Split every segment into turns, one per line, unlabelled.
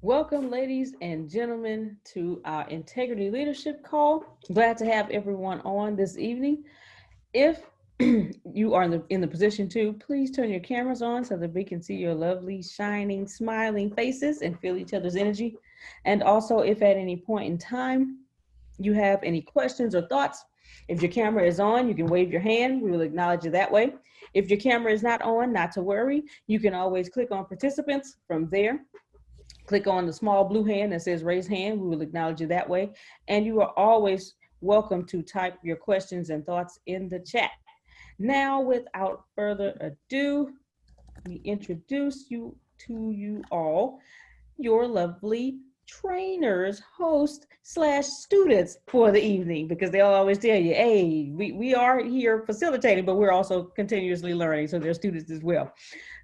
Welcome, ladies and gentlemen, to our Integrity Leadership Call. Glad to have everyone on this evening. If you are in the position to, please turn your cameras on so that we can see your lovely, shining, smiling faces and feel each other's energy. And also, if at any point in time you have any questions or thoughts, if your camera is on, you can wave your hand. We will acknowledge you that way. If your camera is not on, not to worry. You can always click on participants from there. Click on the small blue hand that says raise hand. We will acknowledge you that way. And you are always welcome to type your questions and thoughts in the chat. Now, without further ado, we introduce you to you all, your lovely trainers, host slash students for the evening, because they'll always tell you, hey, we are here facilitating, but we're also continuously learning. So they're students as well.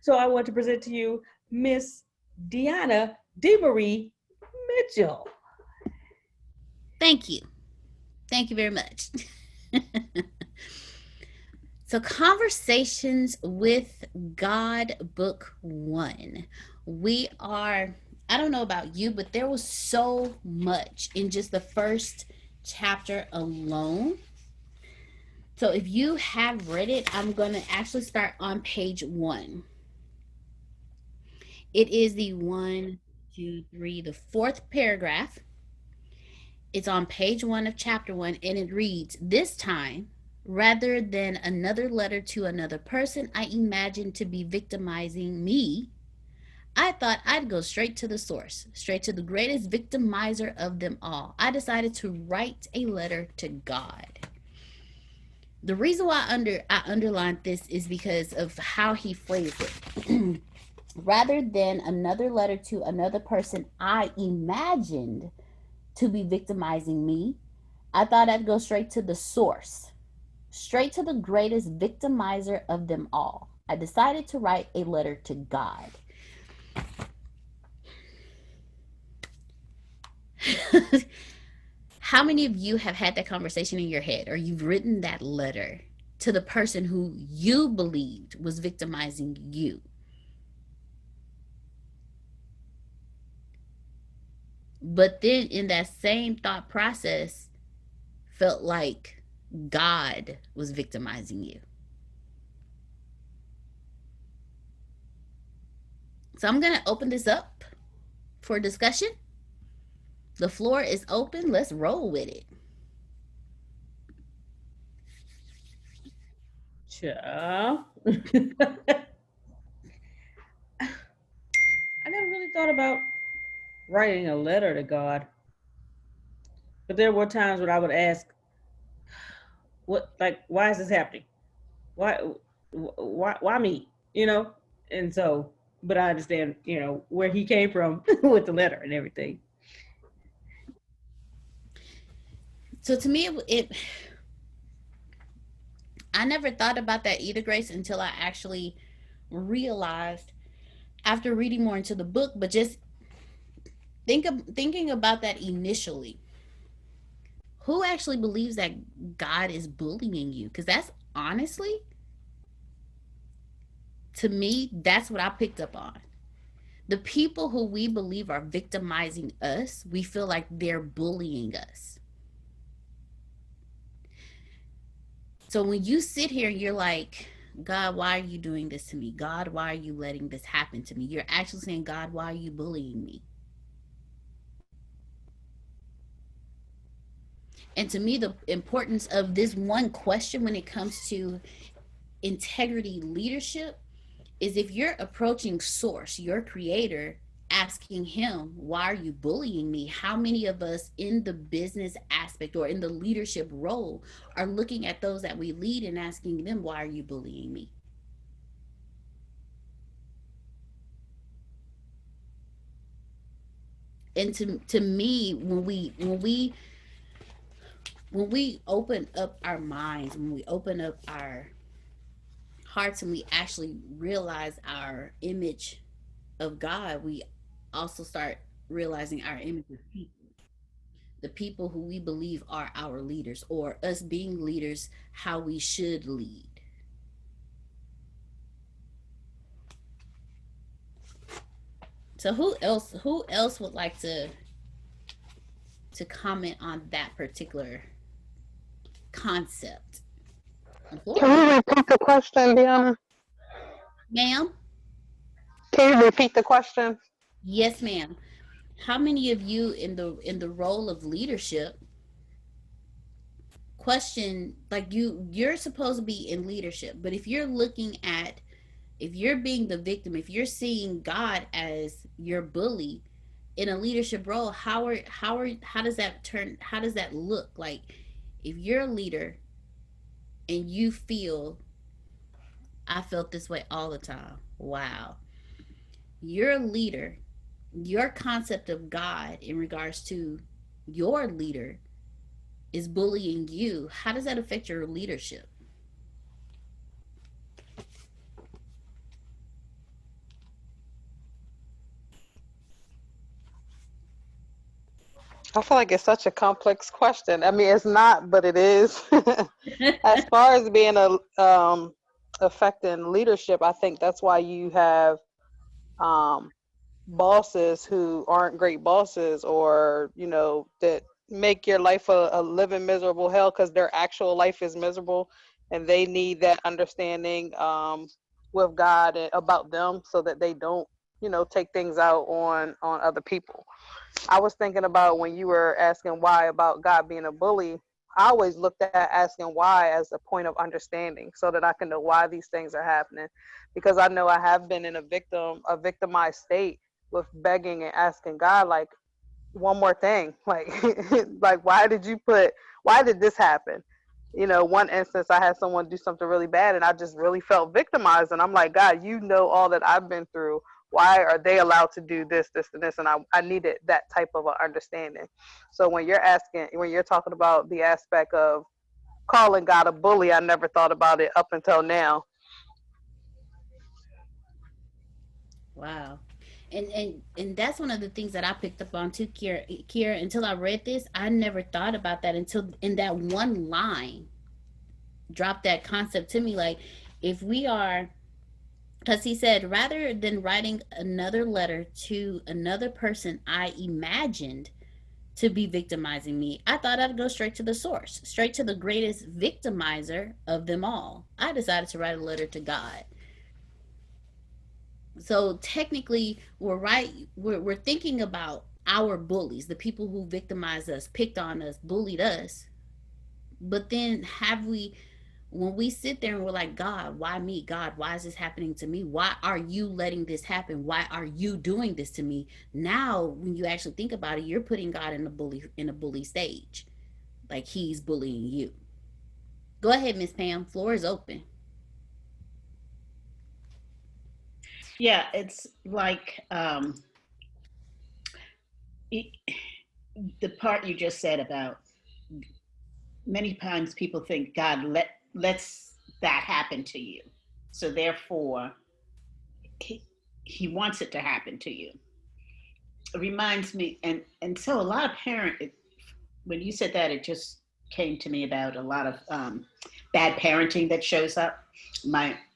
So I want to present to you Miss Deanna DeMarie Mitchell.
Thank you. Thank you very much. So, Conversations with God, Book 1. I don't know about you, but there was so much in just the first chapter alone. So, if you have read it, I'm going to actually start on page 1. It is the one, two, three, the fourth paragraph. It's on page 1 of chapter 1, and it reads, "This time, rather than another letter to another person I imagined to be victimizing me, I thought I'd go straight to the source, straight to the greatest victimizer of them all. I decided to write a letter to God." The reason why I underlined this is because of how he phrased it. Rather than another letter to another person I imagined to be victimizing me, I thought I'd go straight to the source, straight to the greatest victimizer of them all. I decided to write a letter to God. How many of you have had that conversation in your head, or you've written that letter to the person who you believed was victimizing you? But then in that same thought process, felt like God was victimizing you. So I'm going to open this up for discussion. The floor is open. Let's roll with it.
Cha. I never really thought about writing a letter to God, but there were times when I would ask, "What? Like, why is this happening? Why? Why me? You know?" And so, but I understand, where he came from with the letter and everything.
So to me, I never thought about that either, Grace, until I actually realized after reading more into the book. But just thinking about that initially, who actually believes that God is bullying you? Because that's honestly, to me, that's what I picked up on. The people who we believe are victimizing us, we feel like they're bullying us. So when you sit here and you're like, God, why are you doing this to me? God, why are you letting this happen to me? You're actually saying, God, why are you bullying me? And to me, the importance of this one question when it comes to integrity leadership is, if you're approaching source, your creator, asking him, why are you bullying me? How many of us in the business aspect or in the leadership role are looking at those that we lead and asking them, why are you bullying me? And to me, when we open up our minds, when we open up our hearts, and we actually realize our image of God, we also start realizing our image of people, the people who we believe are our leaders, or us being leaders, how we should lead. So who else would like to comment on that particular concept? The floor is
Can
open.
you repeat the question, Deanna?
Ma'am?
Can you repeat the question?
Yes, ma'am. How many of you in the role of leadership question, like, you're supposed to be in leadership, but if you're looking at, if you're being the victim, if you're seeing God as your bully in a leadership role, how does that turn, how does that look like? If you're a leader and you feel, I felt this way all the time. Wow. You're a leader. Your concept of God in regards to your leader is bullying you. How does that affect your leadership?
I feel like it's such a complex question. I mean, it's not, but it is. As far as being a affecting leadership, I think that's why you have um, bosses who aren't great bosses, or that make your life a living miserable hell because their actual life is miserable, and they need that understanding with God about them, so that they don't take things out on other people. I was thinking about when you were asking why about God being a bully. I always looked at asking why as a point of understanding, so that I can know why these things are happening. Because I know I have been in a victimized state with begging and asking God, like, one more thing, like, like, why did this happen? One instance, I had someone do something really bad, and I just really felt victimized. And I'm like, God, you know all that I've been through. Why are they allowed to do this, this, and this? And I needed that type of understanding. So when you're talking about the aspect of calling God a bully, I never thought about it up until now.
Wow. And that's one of the things that I picked up on too, Kira. Until I read this, I never thought about that until in that one line dropped that concept to me. Like, if we are, because he said, rather than writing another letter to another person I imagined to be victimizing me, I thought I'd go straight to the source, straight to the greatest victimizer of them all. I decided to write a letter to God. So technically, we're thinking about our bullies, the people who victimized us, picked on us, bullied us. But then have we, when we sit there and we're like, God, why me? God, why is this happening to me? Why are you letting this happen? Why are you doing this to me? Now, when you actually think about it, you're putting God in a bully stage, like he's bullying you. Go ahead, Miss Pam. Floor is open.
Yeah, it's like it, the part you just said about many times people think God lets that happen to you, so therefore he, he wants it to happen to you. It reminds me, and so a lot of when you said that, it just came to me about a lot of bad parenting that shows up.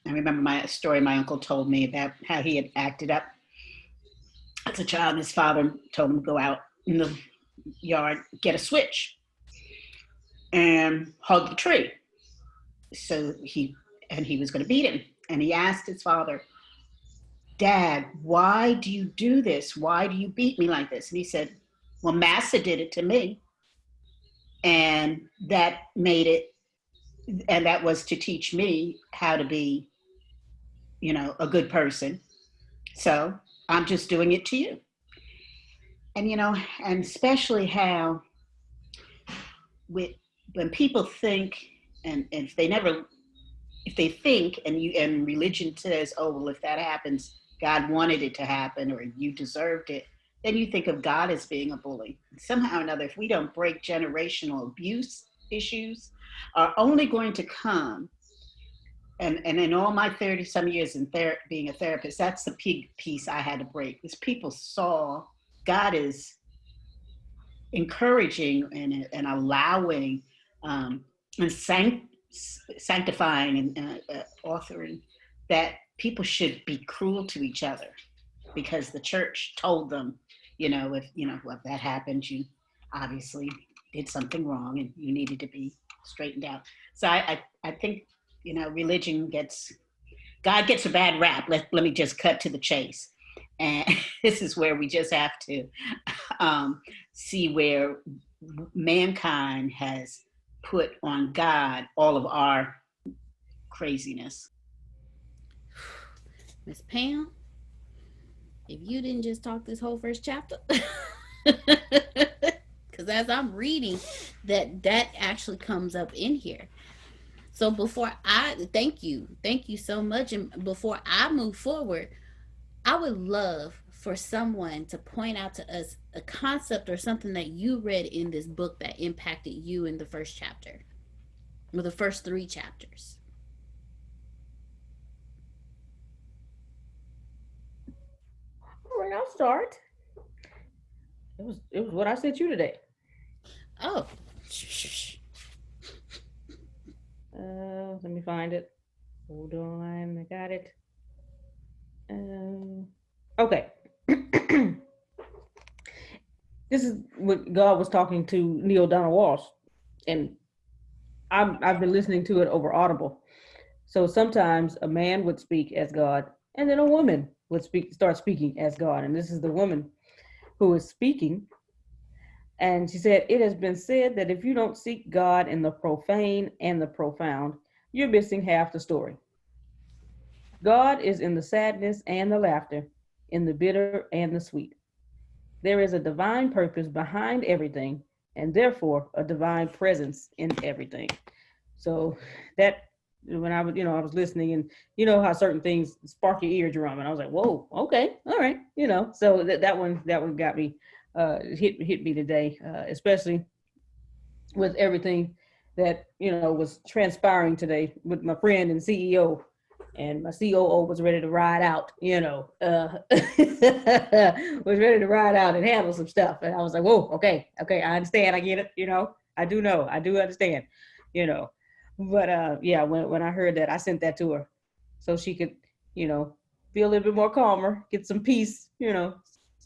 I remember my story my uncle told me about how he had acted up as a child. His father told him to go out in the yard, get a switch, and hug the tree. So he was going to beat him. And he asked his father, Dad, why do you do this? Why do you beat me like this? And he said, well, Massa did it to me. And that made it, and that was to teach me how to be, a good person. So I'm just doing it to you. And, and especially how with, when people think, and if they think, and religion says, oh, well, if that happens, God wanted it to happen, or you deserved it, then you think of God as being a bully. Somehow or another, if we don't break, generational abuse issues are only going to come. And in all my 30 some years in being a therapist, that's the big piece I had to break, because people saw God is encouraging and allowing, and sanctifying, and authoring that people should be cruel to each other. because the church told them, if that happened, you obviously did something wrong and you needed to be straightened out. So I think, God gets a bad rap. Let me just cut to the chase. And this is where we just have to see where mankind has put on God all of our craziness.
Miss Pam, if you didn't just talk this whole first chapter, because as I'm reading, that actually comes up in here. So before thank you so much, and before I move forward, I would love for someone to point out to us a concept or something that you read in this book that impacted you in the first chapter or the first 3 chapters.
All right, I'll start. It was what I sent you today.
Oh.
Let me find it. Hold on, I got it. Okay. This is what God was talking to Neil Donald Walsh, and I've been listening to it over Audible. So sometimes a man would speak as God, and then a woman would start speaking as God. And this is the woman who is speaking. And she said, "It has been said that if you don't seek God in the profane and the profound, you're missing half the story. God is in the sadness and the laughter, in the bitter and the sweet. There is a divine purpose behind everything, and therefore a divine presence in everything." So that when I was listening, and you know how certain things spark your eardrum, and I was like, whoa, okay, all right, So that one got me, hit me today, especially with everything that was transpiring today with my friend and CEO. And my COO was ready to ride out, was ready to ride out and handle some stuff. And I was like, whoa, okay, I understand, I get it, I do understand, But yeah, when I heard that, I sent that to her so she could, feel a little bit more calmer, get some peace,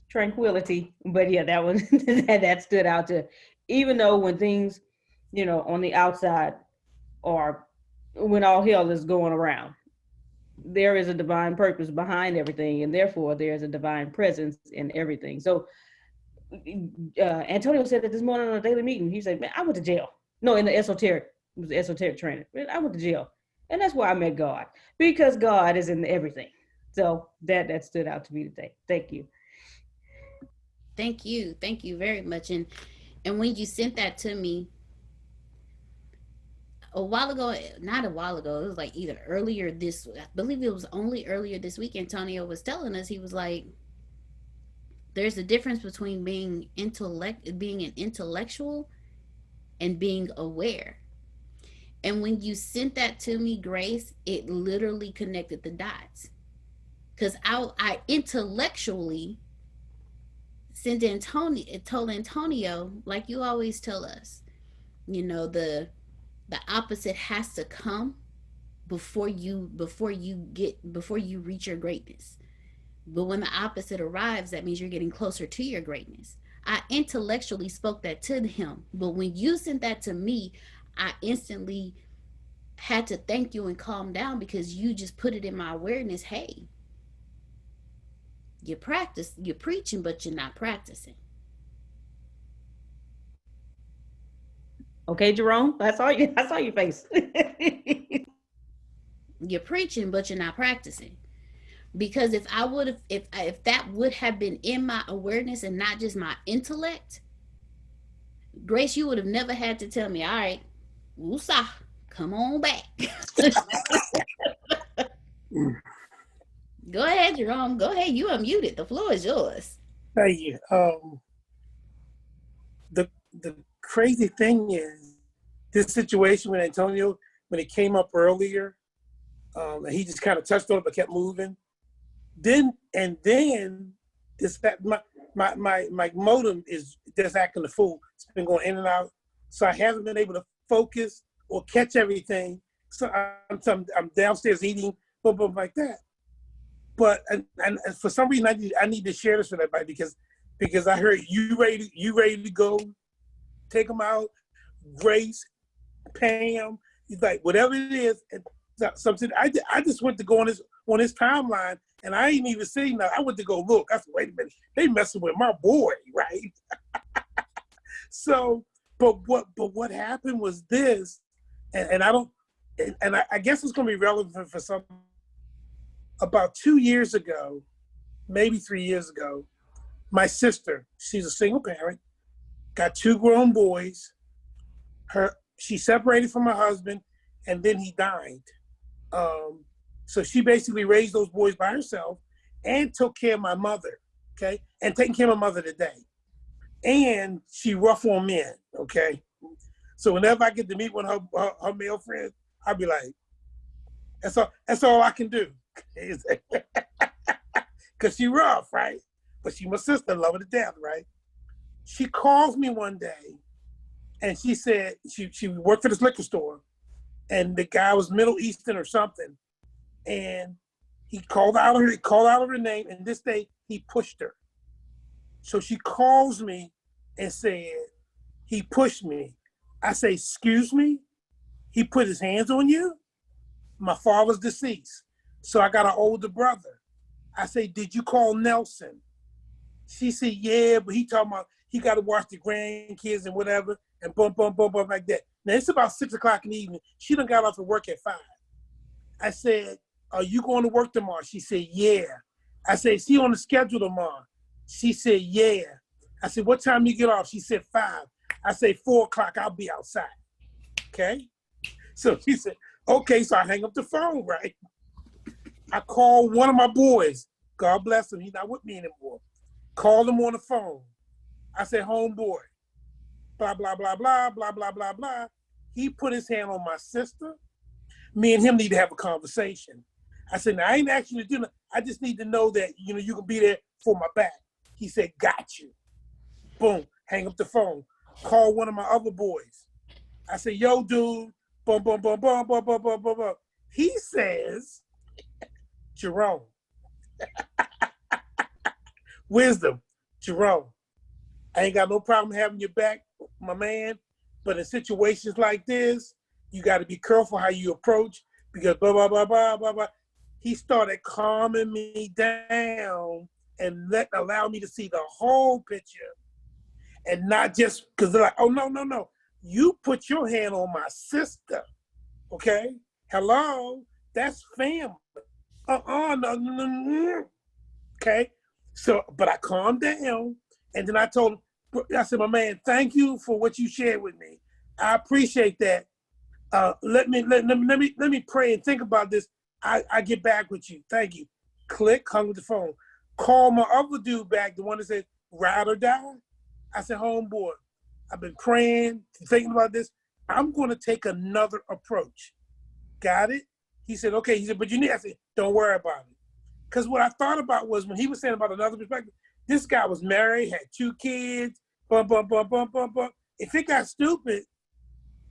tranquility. But yeah, that one that stood out to, even though when things, on the outside are, when all hell is going around, there is a divine purpose behind everything, and therefore there is a divine presence in everything. So Antonio said that this morning on a daily meeting. He said, "Man, I went to jail." No, in the esoteric, it was esoteric training. I went to jail, and that's where I met God, because God is in everything. So that stood out to me today. Thank you.
Thank you very much. And when you sent that to me a while ago, not a while ago, it was like either earlier this, I believe it was only earlier this week, Antonio was telling us, he was like, there's a difference between being an intellectual and being aware. And when you sent that to me, Grace, it literally connected the dots. Because I intellectually told Antonio, like you always tell us, the opposite has to come before you reach your greatness. But when the opposite arrives, that means you're getting closer to your greatness. I intellectually spoke that to him, but when you sent that to me, I instantly had to thank you and calm down, because you just put it in my awareness. Hey, you're preaching, but you're not practicing.
Okay, Jerome, I saw your face.
You're preaching, but you're not practicing. Because if that would have been in my awareness and not just my intellect, Grace, you would have never had to tell me, all right, woosah, come on back. Go ahead, Jerome. Go ahead. You unmuted. The floor is yours.
Thank you. The crazy thing is, this situation with Antonio, when it came up earlier, and he just kind of touched on it but kept moving. Then this my modem is just acting a fool. It's been going in and out, so I haven't been able to focus or catch everything. So I'm downstairs eating, boom, like that. But and for some reason I need to share this with everybody because I heard you ready to go, take them out, Grace, Pam. He's like whatever it is. And something I just went to go on his timeline and I ain't even seen that. I went to go look. I said, wait a minute, they messing with my boy, right? So, but what happened was this, and I don't, and I guess it's going to be relevant for some. About 2 years ago, maybe 3 years ago, my sister, she's a single parent, got 2 grown boys. She separated from her husband, and then he died. So she basically raised those boys by herself and took care of my mother, okay, and taking care of my mother today. And she rough on men, okay. So whenever I get to meet one of her male friends, I'll be like, that's all I can do. Because she rough, right? But she my sister, love her to death, right? She calls me one day and she said she worked for this liquor store and the guy was Middle Eastern or something. And he called out of her name, and this day he pushed her. So she calls me and said, he pushed me. I say, excuse me? He put his hands on you? My father's deceased. So I got an older brother. I say, did you call Nelson? She said, yeah, but he talking about he got to watch the grandkids and whatever, and bump like that. Now it's about 6 o'clock in the evening. She done got off of work at 5. I said, are you going to work tomorrow? She said, yeah. I said, is he on the schedule tomorrow? She said, yeah. I said, what time you get off? She said, 5. I said, 4 o'clock, I'll be outside. Okay? So she said, okay, so I hang up the phone, right? I call one of my boys. God bless him, he's not with me anymore. Called him on the phone. I said, homeboy, blah, blah, blah, blah, blah, blah, blah, blah. He put his hand on my sister. Me and him need to have a conversation. I said, now I ain't asking you to do nothing. I just need to know that, you can be there for my back. He said, got you. Boom, hang up the phone. Call one of my other boys. I said, yo, dude, boom, boom, boom, boom, boom, boom, boom, boom, boom. He says, Jerome. Wisdom, Jerome. I ain't got no problem having your back, my man, but in situations like this, you got to be careful how you approach because blah, blah, blah, blah, blah, blah. He started calming me down and allow me to see the whole picture and not just because they're like, oh, no. You put your hand on my sister, okay? Hello? That's family. No. Okay? So, but I calmed down and then I told him, I said, my man, thank you for what you shared with me. I appreciate that. Let me pray and think about this. I get back with you. Thank you. Click, hung with the phone. Call my other dude back, the one that said, ride or die. I said, homeboy, I've been praying, thinking about this. I'm going to take another approach. Got it? He said, okay. He said, but I said, don't worry about it. Because what I thought about was when he was saying about another perspective, this guy was married, had 2 kids, bum. If it got stupid,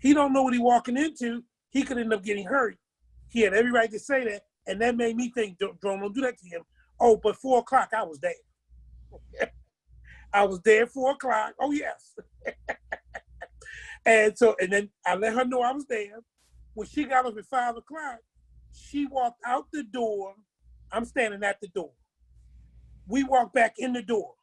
he don't know what he walking into. He could end up getting hurt. He had every right to say that, and that made me think, Jerome, don't do that to him. Oh, but 4 o'clock, I was there. I was there 4 o'clock. Oh, yes. And then I let her know I was there. When she got up at 5 o'clock, she walked out the door. I'm standing at the door. We walked back in the door,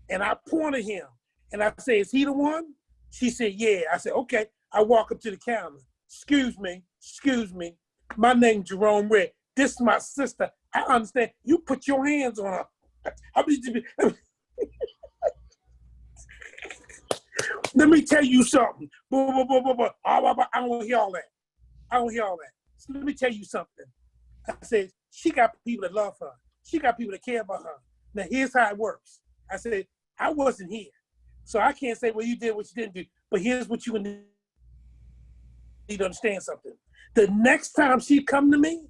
and I pointed him, and I said, is he the one? She said, yeah. I said, okay. I walk up to the counter. Excuse me. My name's Jerome Red. This is my sister. I understand. You put your hands on her. Let me tell you something. I don't want to hear all that. So let me tell you something. I said, she got people that love her. She got people that care about her. Now, here's how it works. I said, I wasn't here. So I can't say, well, you did what you didn't do. But here's what you need to understand something. The next time she come to me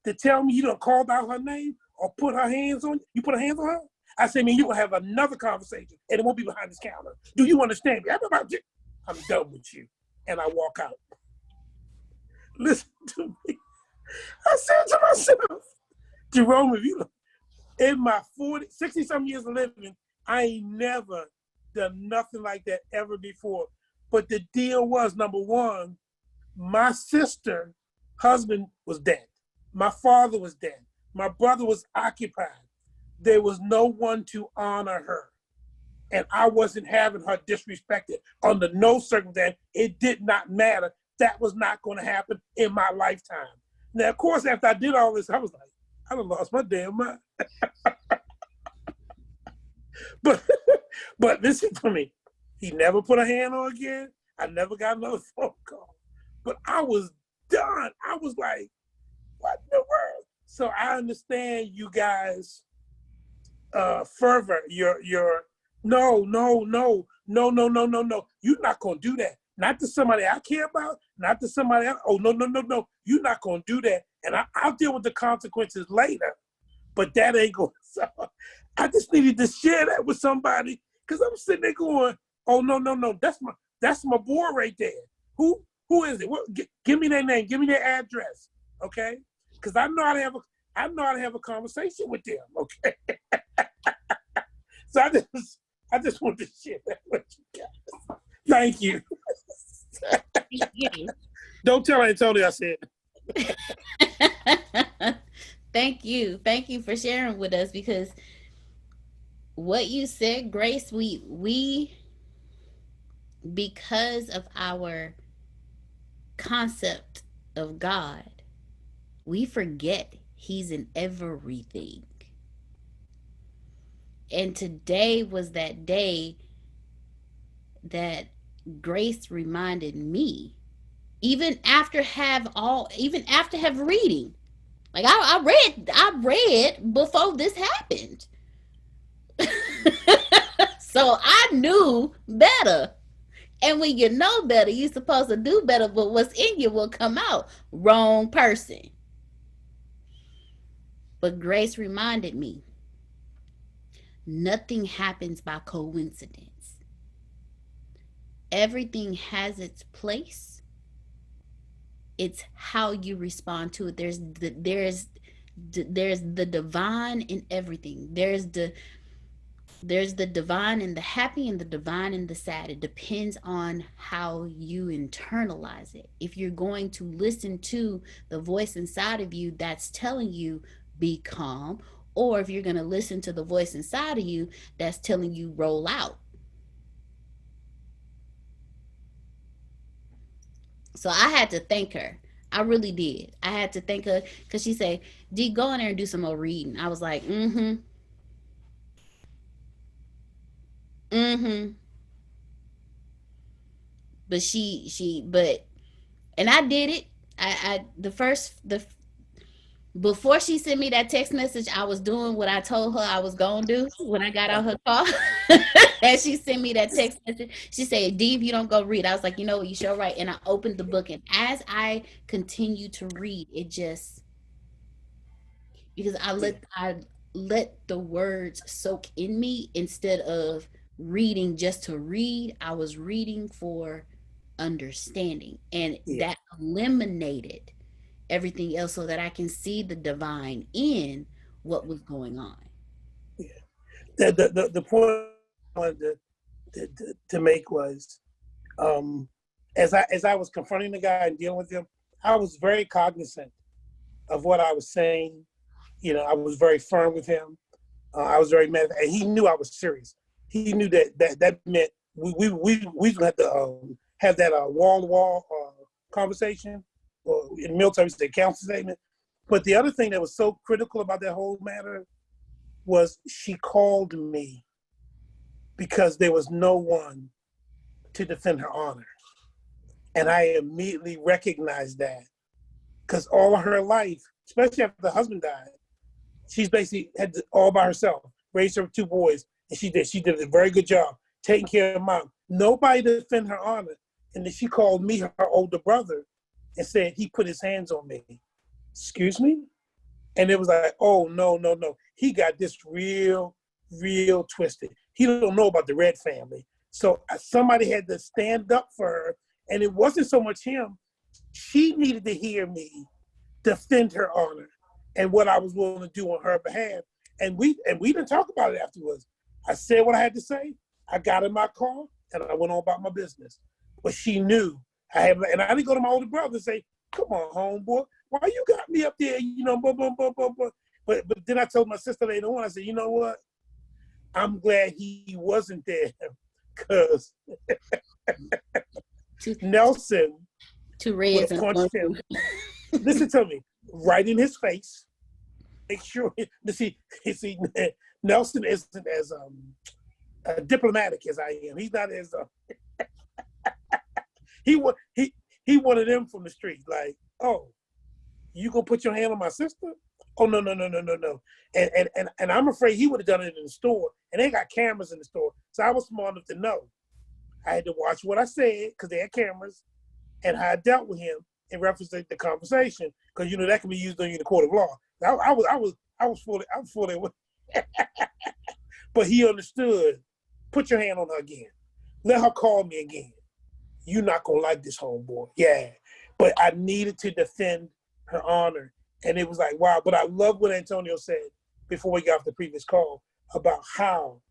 to tell me you don't call out her name or put her hands on you, put her hands on her, I say, man, you're going to have another conversation and it won't be behind this counter. Do you understand me? I'm done with you. And I walk out. Listen to me. I said to myself, Jerome, In my 60-some years of living, I ain't never done nothing like that ever before. But the deal was, number one, my sister husband was dead. My father was dead. My brother was occupied. There was no one to honor her. And I wasn't having her disrespected under no circumstance. It did not matter. That was not going to happen in my lifetime. Now, of course, after I did all this, I was like, I done lost my damn mind. But listen to me. He never put a hand on again. I never got another phone call. But I was done. I was like, what in the world? So I understand you guys fervor, your no. You're not gonna do that. Not to somebody I care about, not to somebody else. Oh, no. You're not gonna do that. And I'll deal with the consequences later. But that ain't going to. I just needed to share that with somebody because I'm sitting there going, oh, no. That's my boy right there. Who is it? Give me their name. Give me their address. Okay? Because I know how to have a conversation with them. Okay? So I just want to share that with you guys. Thank you. Don't tell Antonio I said.
Thank you for sharing with us, because what you said, Grace, we because of our concept of God, we forget he's in everything. And today was that day that Grace reminded me, even after have reading. Like I read before this happened. So I knew better. And when you know better, you're supposed to do better, but what's in you will come out. Wrong person. But Grace reminded me, nothing happens by coincidence. Everything has its place. It's how you respond to it. There's the divine in everything. There's the divine in the happy and the divine in the sad. It depends on how you internalize it. If you're going to listen to the voice inside of you that's telling you be calm, or if you're going to listen to the voice inside of you that's telling you roll out. So I had to thank her. I really did. I had to thank her because she said, D, go in there and do some more reading. I was like, mm-hmm. But and I did it. Before she sent me that text message, I was doing what I told her I was gonna do when I got on her call. And she sent me that text message. She said, D, if you don't go read. I was like, you know what, you sure right. And I opened the book, and as I continued to read, it just, because I let the words soak in me instead of reading just to read. I was reading for understanding, and that eliminated everything else so that I can see the divine in what was going on.
Yeah. The point I wanted to make was, as I was confronting the guy and dealing with him, I was very cognizant of what I was saying. I was very firm with him. I was very mad, and he knew I was serious. He knew that meant we gonna have to have that wall-to-wall conversation, or in military, say counsel statement. But the other thing that was so critical about that whole matter was she called me because there was no one to defend her honor. And I immediately recognized that, because all of her life, especially after the husband died, she's basically had all by herself, raised her 2 boys, and she did a very good job taking care of mom. Nobody to defend her honor. And then she called me her older brother and said he put his hands on me. Excuse me? And it was like, oh, no. He got this real twisted. He don't know about the Red family. So somebody had to stand up for her. And it wasn't so much him. She needed to hear me defend her honor and what I was willing to do on her behalf. And we didn't talk about it afterwards. I said what I had to say. I got in my car and I went on about my business. But she knew and I didn't go to my older brother and say, "Come on, homeboy, why you got me up there?" But then I told my sister later on, I said, "You know what? I'm glad he wasn't there because Nelson
Two
would
reds
have
and
punched him." Listen to me, right in his face. Make sure to see. Nelson isn't as diplomatic as I am. He's not as he one of them from the street. Like, oh, you gonna put your hand on my sister? Oh no. And I'm afraid he would have done it in the store. And they got cameras in the store, so I was smart enough to know. I had to watch what I said because they had cameras, and how I dealt with him in reference to the conversation, because that can be used on you in the court of law. I was fully aware. But he understood. Put your hand on her again. Let her call me again. You're not gonna like this, homeboy. Yeah. But I needed to defend her honor. And it was like, wow. But I love what Antonio said before we got off the previous call about how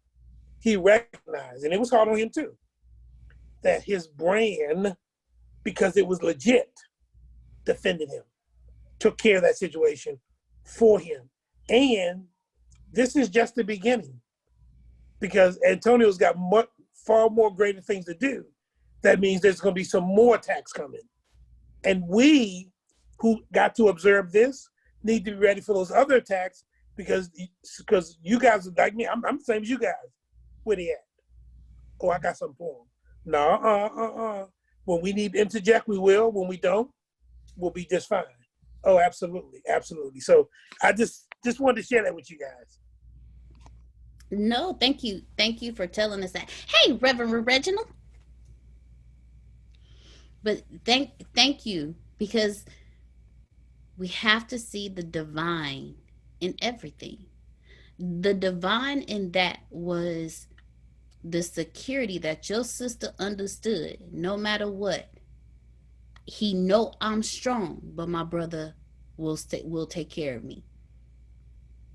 he recognized, and it was hard on him too, that his brand, because it was legit, defended him, took care of that situation for him. And this is just the beginning, because Antonio's got far more greater things to do. That means there's going to be some more attacks coming. And we who got to observe this need to be ready for those other attacks, because you guys are like me. I'm the same as you guys. Where they at? Oh, I got something for them. No, When we need to interject, we will. When we don't, we'll be just fine. Oh, absolutely. So I just wanted to share that with you guys.
No, thank you. Thank you for telling us that. Hey, Reverend Reginald. But thank you, because we have to see the divine in everything. The divine in that was the security that your sister understood. No matter what, he know I'm strong, but my brother will take care of me.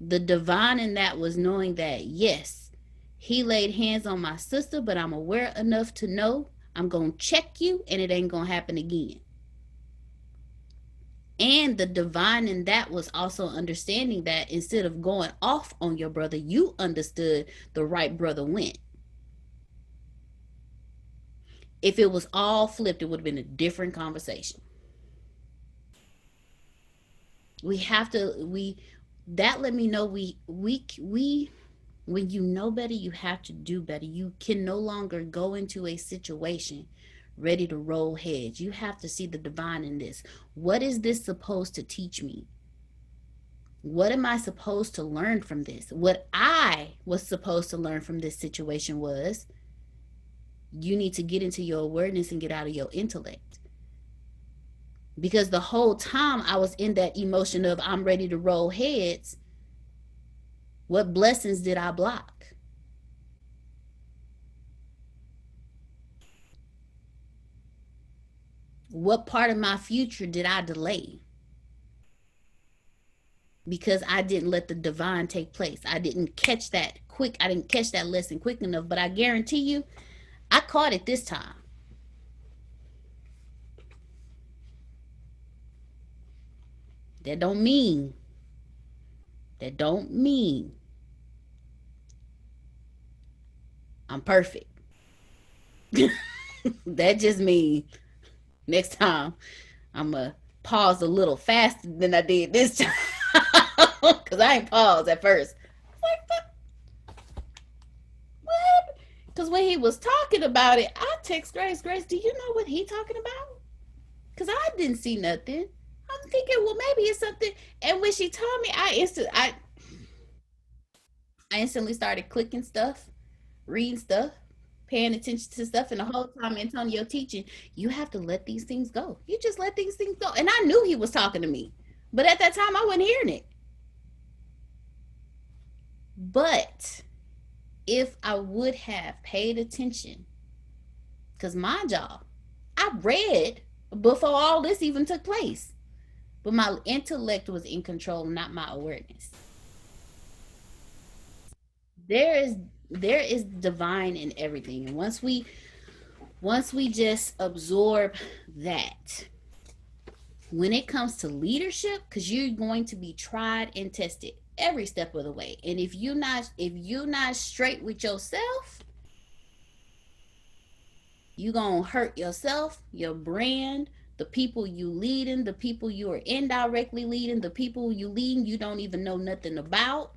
The divine in that was knowing that, yes, he laid hands on my sister, but I'm aware enough to know I'm going to check you and it ain't going to happen again. And the divine in that was also understanding that instead of going off on your brother, you understood the right brother went. If it was all flipped, it would have been a different conversation. That let me know we when you know better, you have to do better. You can no longer go into a situation ready to roll heads. You have to see the divine in this. What is this supposed to teach me? What am I supposed to learn from this? What I was supposed to learn from this situation was, you need to get into your awareness and get out of your intellect. Because the whole time I was in that emotion of I'm ready to roll heads, what blessings did I block? What part of my future did I delay? Because I didn't let the divine take place. I didn't catch that quick. I didn't catch that lesson quick enough. But I guarantee you, I caught it this time. That don't mean I'm perfect. That just means next time I'm going to pause a little faster than I did this time. Because I ain't paused at first. Like, what happened? Because when he was talking about it, I text Grace, do you know what he talking about? Because I didn't see nothing. I'm thinking, well, maybe it's something. And when she told me, I instantly started clicking stuff, reading stuff, paying attention to stuff. And the whole time Antonio teaching, you have to let these things go. You just let these things go. And I knew he was talking to me. But at that time, I wasn't hearing it. But if I would have paid attention, because my job, I read before all this even took place. But my intellect was in control, not my awareness. there is divine in everything, and once we just absorb that, when it comes to leadership, because you're going to be tried and tested every step of the way, and if you're not straight with yourself, you're gonna hurt yourself, your brand, the people you leading, the people you are indirectly leading, the people you leading you don't even know nothing about.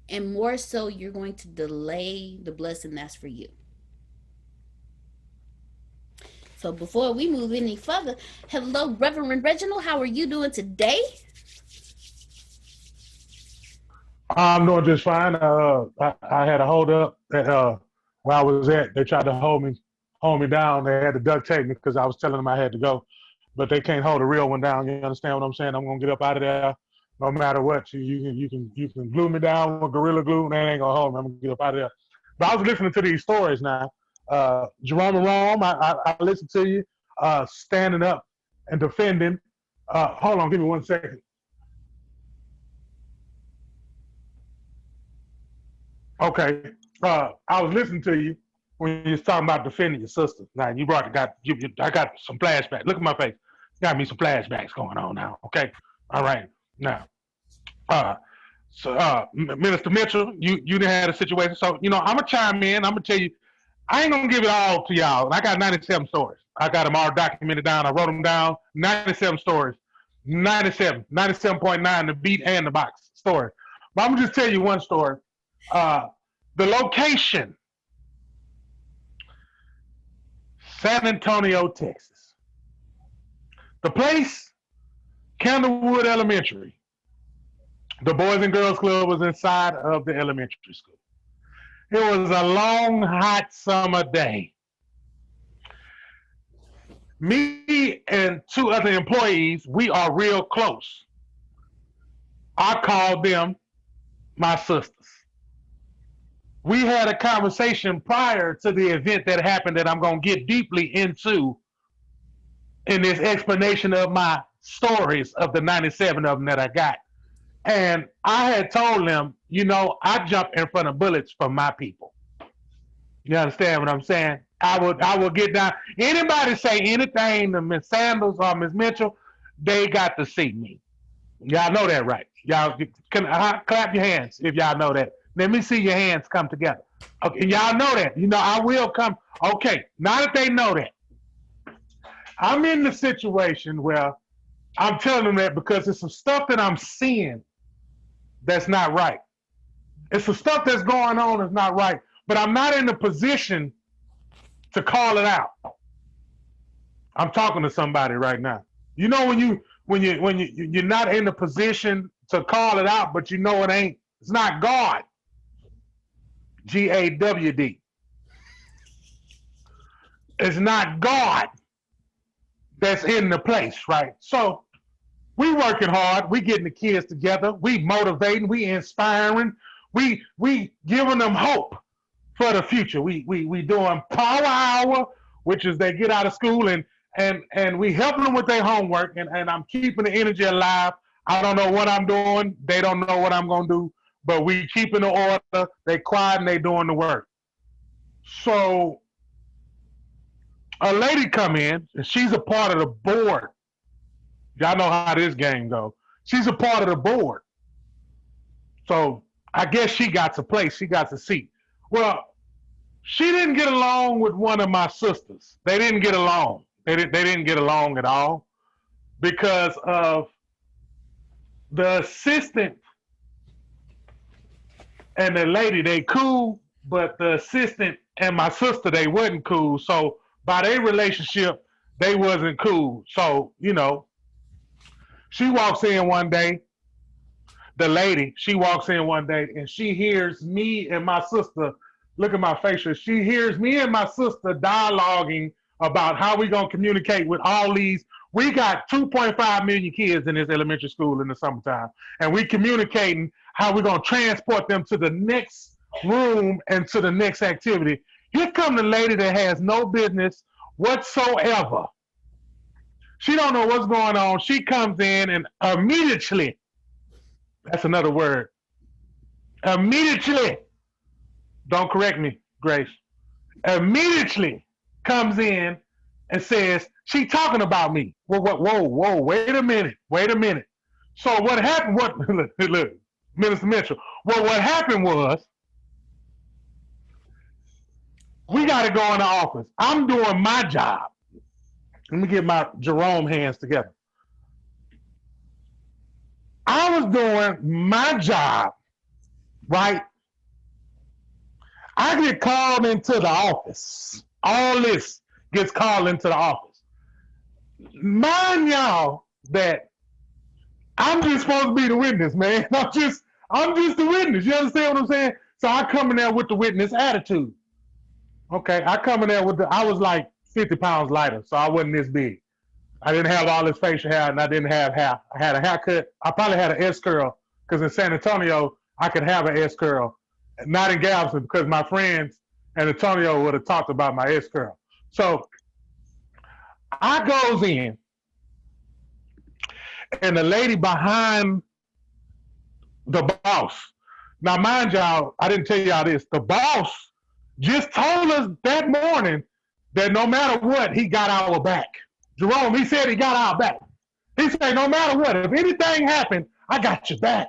And more so, you're going to delay the blessing that's for you. So before we move any further, hello, Reverend Reginald. How are you doing today?
I'm doing just fine. I had a hold up at where I was at. They tried to hold me down. They had to duct tape me because I was telling them I had to go, but they can't hold a real one down. You understand what I'm saying? I'm gonna get up out of there, no matter what. You can glue me down with Gorilla Glue, and they ain't gonna hold me. I'm gonna get up out of there. But I was listening to these stories now. Jerome and Rome, I listened to you standing up and defending. Hold on, give me 1 second. Okay. I was listening to you when you was talking about defending your sister. Now you I got some flashbacks. Look at my face. Got me some flashbacks going on now. Okay. All right. Now, Minister Mitchell, you done had a situation. So I'm gonna chime in. I'm gonna tell you. I ain't gonna give it all to y'all. I got 97 stories. I got them all documented down. I wrote them down. 97 stories. 97.9, the beat and the box story. But I'm gonna just tell you one story. The location, San Antonio, Texas. The place, Candlewood Elementary. The Boys and Girls Club was inside of the elementary school. It was a long, hot summer day. Me and 2 other employees, we are real close. I called them my sisters. We had a conversation prior to the event that happened that I'm going to get deeply into in this explanation of my stories of the 97 of them that I got. And I had told them, I jump in front of bullets for my people. You understand what I'm saying? I will get down. Anybody say anything to Miss Sanders or Miss Mitchell, they got to see me. Y'all know that, right? Y'all can clap your hands if y'all know that. Let me see your hands come together. Okay, y'all know that. I will come. Okay, now that they know that, I'm in the situation where I'm telling them that because it's some stuff that I'm seeing that's not right. It's some stuff that's going on that's not right, but I'm not in the position to call it out. I'm talking to somebody right now. When you're not in the position to call it out, but it's not God. GAWD. It's not God that's in the place, right? So we working hard. We getting the kids together. We motivating. We inspiring. We giving them hope for the future. We doing power hour, which is they get out of school and we helping them with their homework. And I'm keeping the energy alive. I don't know what I'm doing. They don't know what I'm gonna do. But we keeping the order. They quiet and they doing the work. So a lady come in and she's a part of the board. Y'all know how this game goes. She's a part of the board. So I guess she got to place. She got to seat. Well, she didn't get along with one of my sisters. They didn't get along. They didn't get along at all because of the assistant and the lady. They cool, but the assistant and my sister, they wasn't cool. So by their relationship, they wasn't cool. So, she walks in one day, the lady, she walks in one day and she hears me and my sister, look at my face, she hears me and my sister dialoguing about how we going to communicate with all these. We got 2.5 million kids in this elementary school in the summertime, and we communicating how we're going to transport them to the next room and to the next activity. Here come the lady that has no business whatsoever. She don't know what's going on. She comes in and immediately That's another word. Immediately, don't correct me, Grace. Immediately comes in and says, she talking about me. Whoa, wait a minute. So what happened, look, Minister Mitchell, well, what happened was, we got to go in the office. I'm doing my job. Let me get my Jerome hands together. I was doing my job, right? I get called into the office. All this gets called into the office. Mind y'all that I'm just supposed to be the witness, man. I'm just the witness. You understand what I'm saying? So I come in there with the witness attitude. Okay, I come in there I was like 50 pounds lighter, so I wasn't this big. I didn't have all this facial hair, and I didn't have hair. I had a haircut. I probably had an S curl, because in San Antonio, I could have an S curl. Not in Galveston, because my friends in Antonio would have talked about my S curl. So I goes in, and the lady behind the boss. Now, mind y'all, I didn't tell y'all this. The boss just told us that morning that no matter what, he got our back. Jerome, he said he got our back. He said, no matter what, if anything happened, I got your back.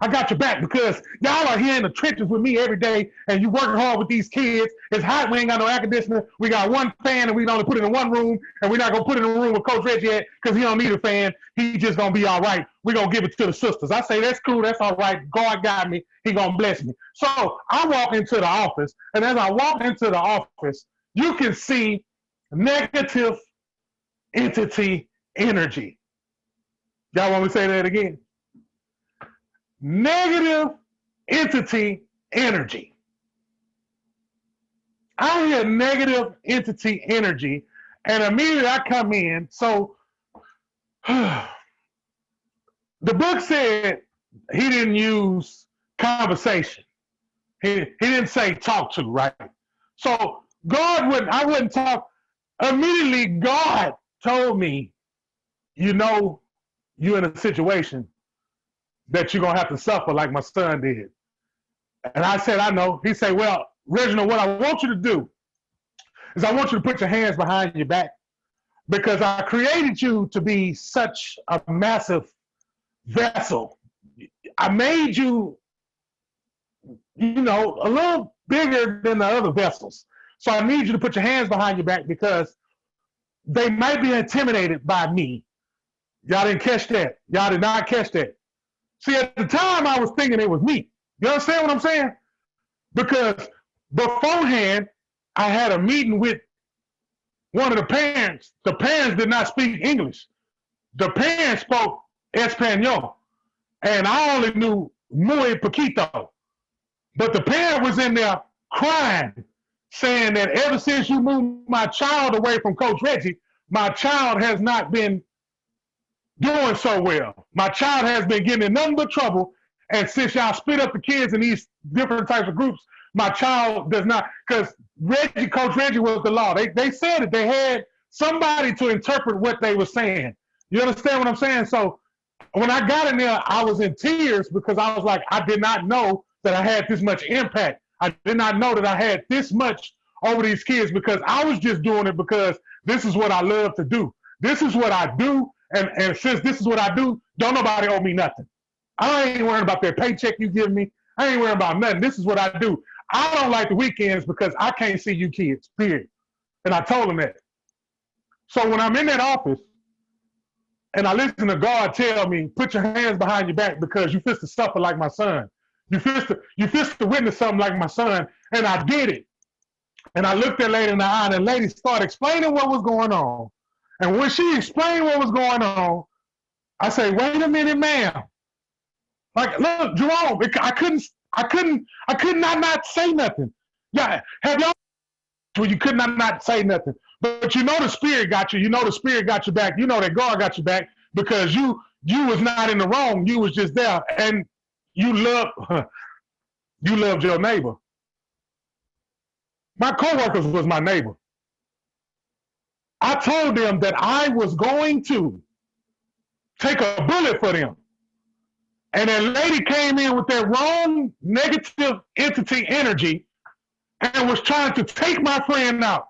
I got your back because y'all are here in the trenches with me every day and you working hard with these kids. It's hot. We ain't got no air conditioner. We got one fan and we only put it in one room, and we're not going to put it in a room with Coach Reggie yet because he don't need a fan. He just going to be all right. We're going to give it to the sisters. I say, that's cool. That's all right. God got me. He going to bless me. So I walk into the office, and as I walk into the office, you can see negative entity energy. Y'all want me to say that again? Negative entity energy. I hear negative entity energy, and immediately I come in. So the book said he didn't use conversation. He didn't say talk to, right? So I wouldn't talk. Immediately, God told me, you know, you're in a situation that you're going to have to suffer like my son did. And I said, I know. He said, well, Reginald, what I want you to do is I want you to put your hands behind your back, because I created you to be such a massive vessel. I made you, you know, a little bigger than the other vessels. So I need you to put your hands behind your back because they might be intimidated by me. Y'all didn't catch that. Y'all did not catch that. See, at the time, I was thinking it was me. You understand what I'm saying? Because beforehand, I had a meeting with one of the parents. The parents did not speak English. The parents spoke Espanol, and I only knew muy poquito. But the parent was in there crying, saying that ever since you moved my child away from Coach Reggie, my child has not been doing so well. My child has been getting in nothing but trouble. And since y'all split up the kids in these different types of groups, my child does not, because Coach Reggie was the law. They said that they had somebody to interpret what they were saying. You understand what I'm saying? So when I got in there, I was in tears because I was like, I did not know that I had this much impact. I did not know that I had this much over these kids, because I was just doing it because this is what I love to do. This is what I do. And since this is what I do, don't nobody owe me nothing. I ain't worrying about that paycheck you give me. I ain't worrying about nothing. This is what I do. I don't like the weekends because I can't see you kids, period. And I told them that. So when I'm in that office and I listen to God tell me, put your hands behind your back because you fist to suffer like my son. You fist to witness something like my son. And I did it. And I looked that lady in the eye, and the lady started explaining what was going on. And when she explained what was going on, I say, wait a minute, ma'am. Like, look, Jerome, I could not say nothing. Yeah, have y'all where you could not say nothing? But you know the spirit got you. You know the spirit got your back. You know that God got your back because you was not in the wrong. You was just there, and you loved your neighbor. My coworkers was my neighbor. I told them that I was going to take a bullet for them. And that lady came in with that wrong negative entity energy and was trying to take my friend out.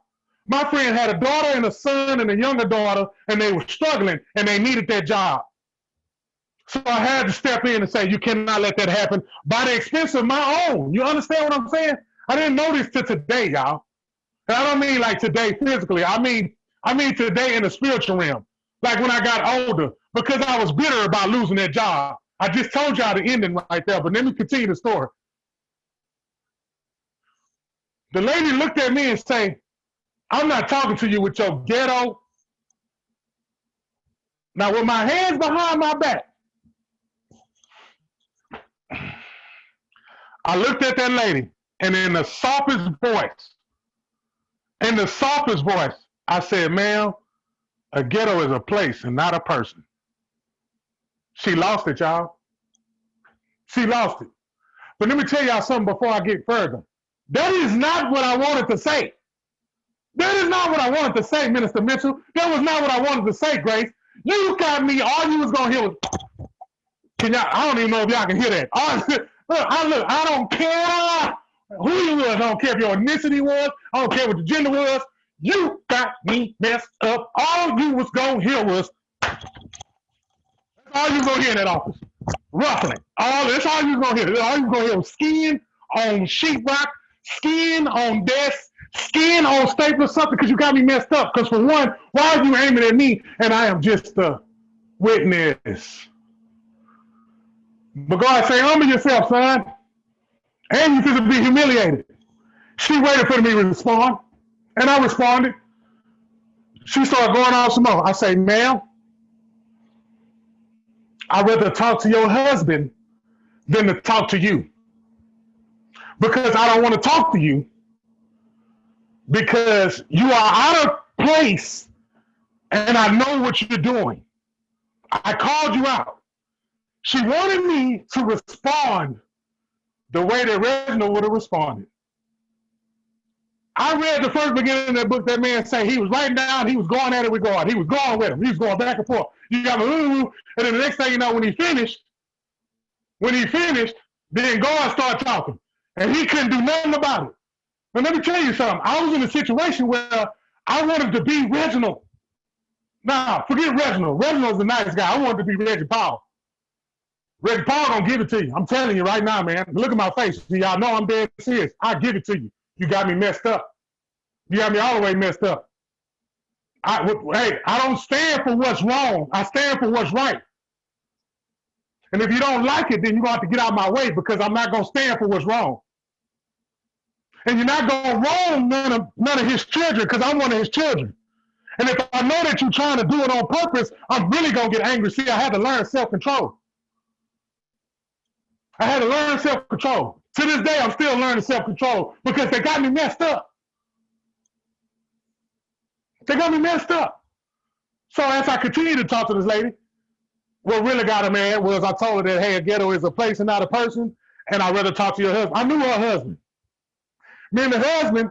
My friend had a daughter and a son and a younger daughter, and they were struggling, and they needed that job. So I had to step in and say, you cannot let that happen by the expense of my own. You understand what I'm saying? I didn't know this till today, y'all. And I don't mean like today physically. I mean today in the spiritual realm. Like when I got older, because I was bitter about losing that job. I just told y'all the ending right there, but let me continue the story. The lady looked at me and said, I'm not talking to you with your ghetto. Now, with my hands behind my back, I looked at that lady, and in the softest voice, I said, ma'am, a ghetto is a place and not a person. She lost it, y'all. She lost it. But let me tell y'all something before I get further. That is not what I wanted to say. That is not what I wanted to say, Minister Mitchell. That was not what I wanted to say, Grace. You got me, all you was going to hear was, I don't even know if y'all can hear that. I don't care who you was. I don't care if your ethnicity was. I don't care what the gender was. You got me messed up. All you was going to hear was, that's all you was going to hear in that office. Ruffling. That's all you was going to hear. All you was going to hear was skin on sheetrock, skin on desk, skin on stapler, something, because you got me messed up. Because for one, why are you aiming at me and I am just a witness? But God say, humble yourself, son. And you should be humiliated. She waited for me to respond. And I responded. She started going on some more. I say, ma'am, I'd rather talk to your husband than to talk to you. Because I don't want to talk to you. Because you are out of place. And I know what you're doing. I called you out. She wanted me to respond the way that Reginald would have responded. I read the first beginning of that book. That man say he was writing down, he was going at it with God. He was going with him. He was going back and forth. You got and then the next thing you know, when he finished, then God started talking. And he couldn't do nothing about it. But let me tell you something. I was in a situation where I wanted to be Reginald. Nah, forget Reginald. Reginald's a nice guy. I wanted to be Reggie Paul. Reggie Paul gonna give it to you. I'm telling you right now, man. Look at my face. Y'all know I'm dead serious. I give it to you. You got me messed up. You got me all the way messed up. I don't stand for what's wrong. I stand for what's right. And if you don't like it, then you're gonna have to get out of my way because I'm not gonna stand for what's wrong. And you're not gonna wrong none of his children because I'm one of his children. And if I know that you're trying to do it on purpose, I'm really gonna get angry. See, I had to learn self-control. I had to learn self-control. To this day, I'm still learning self-control because they got me messed up. They got me messed up. So as I continued to talk to this lady, what really got her mad was I told her that, hey, a ghetto is a place and not a person, and I'd rather talk to your husband. I knew her husband. Me and the husband,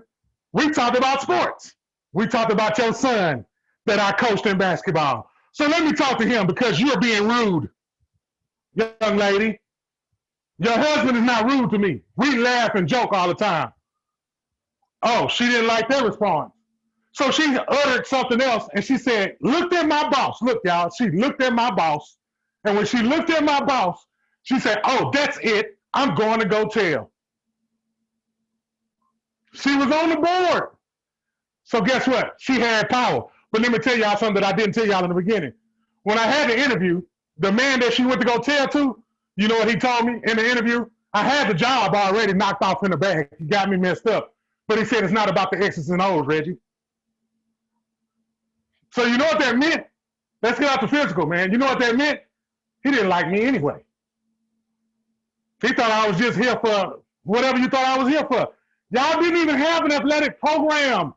we talked about sports. We talked about your son that I coached in basketball. So let me talk to him because you're being rude, young lady. Your husband is not rude to me. We laugh and joke all the time. Oh, she didn't like that response. So she uttered something else and she said, looked at my boss. Look, y'all, she looked at my boss. And when she looked at my boss, she said, oh, that's it. I'm going to go tell. She was on the board. So guess what? She had power. But let me tell y'all something that I didn't tell y'all in the beginning. When I had the interview, the man that she went to go tell to, you know what he told me in the interview? I had the job already knocked off in the bag. He got me messed up. But he said it's not about the X's and O's, Reggie. So you know what that meant? Let's get out the physical, man. You know what that meant? He didn't like me anyway. He thought I was just here for whatever you thought I was here for. Y'all didn't even have an athletic program.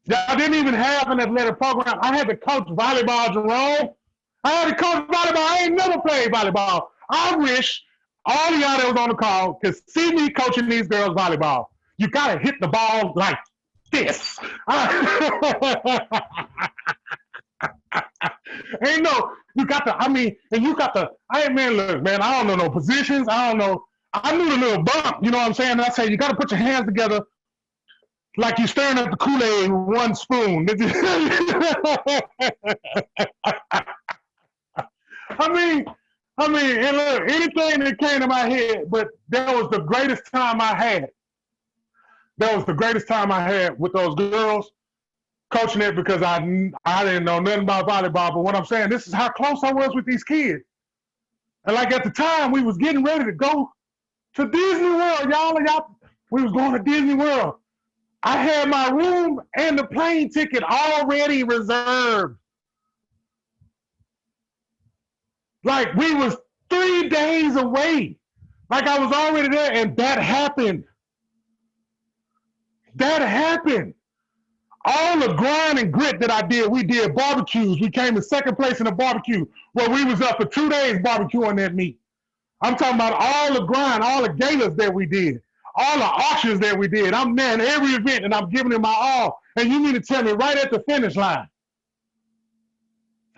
Y'all didn't even have an athletic program. I had to coach volleyball, Jerome. I had to coach volleyball. I ain't never played volleyball. I wish all y'all that was on the call could see me coaching these girls volleyball. You gotta hit the ball like this. Ain't no, you got the, I mean, and you got the, hey man, look, man, I don't know no positions. I don't know. I knew the little bump, you know what I'm saying? And I say, you got to put your hands together like you're stirring up the Kool-Aid with one spoon. I mean, and look, anything that came to my head, but that was the greatest time I had. That was the greatest time I had with those girls coaching it because I didn't know nothing about volleyball. But what I'm saying, this is how close I was with these kids. And like at the time, we was getting ready to go to Disney World, y'all. We was going to Disney World. I had my room and the plane ticket already reserved. Like we was 3 days away. Like I was already there, and that happened. That happened. All the grind and grit that I did, we did barbecues. We came in second place in a barbecue where we was up for 2 days barbecuing that meat. I'm talking about all the grind, all the galas that we did, all the auctions that we did. I'm there in every event and I'm giving it my all. And you mean to tell me right at the finish line,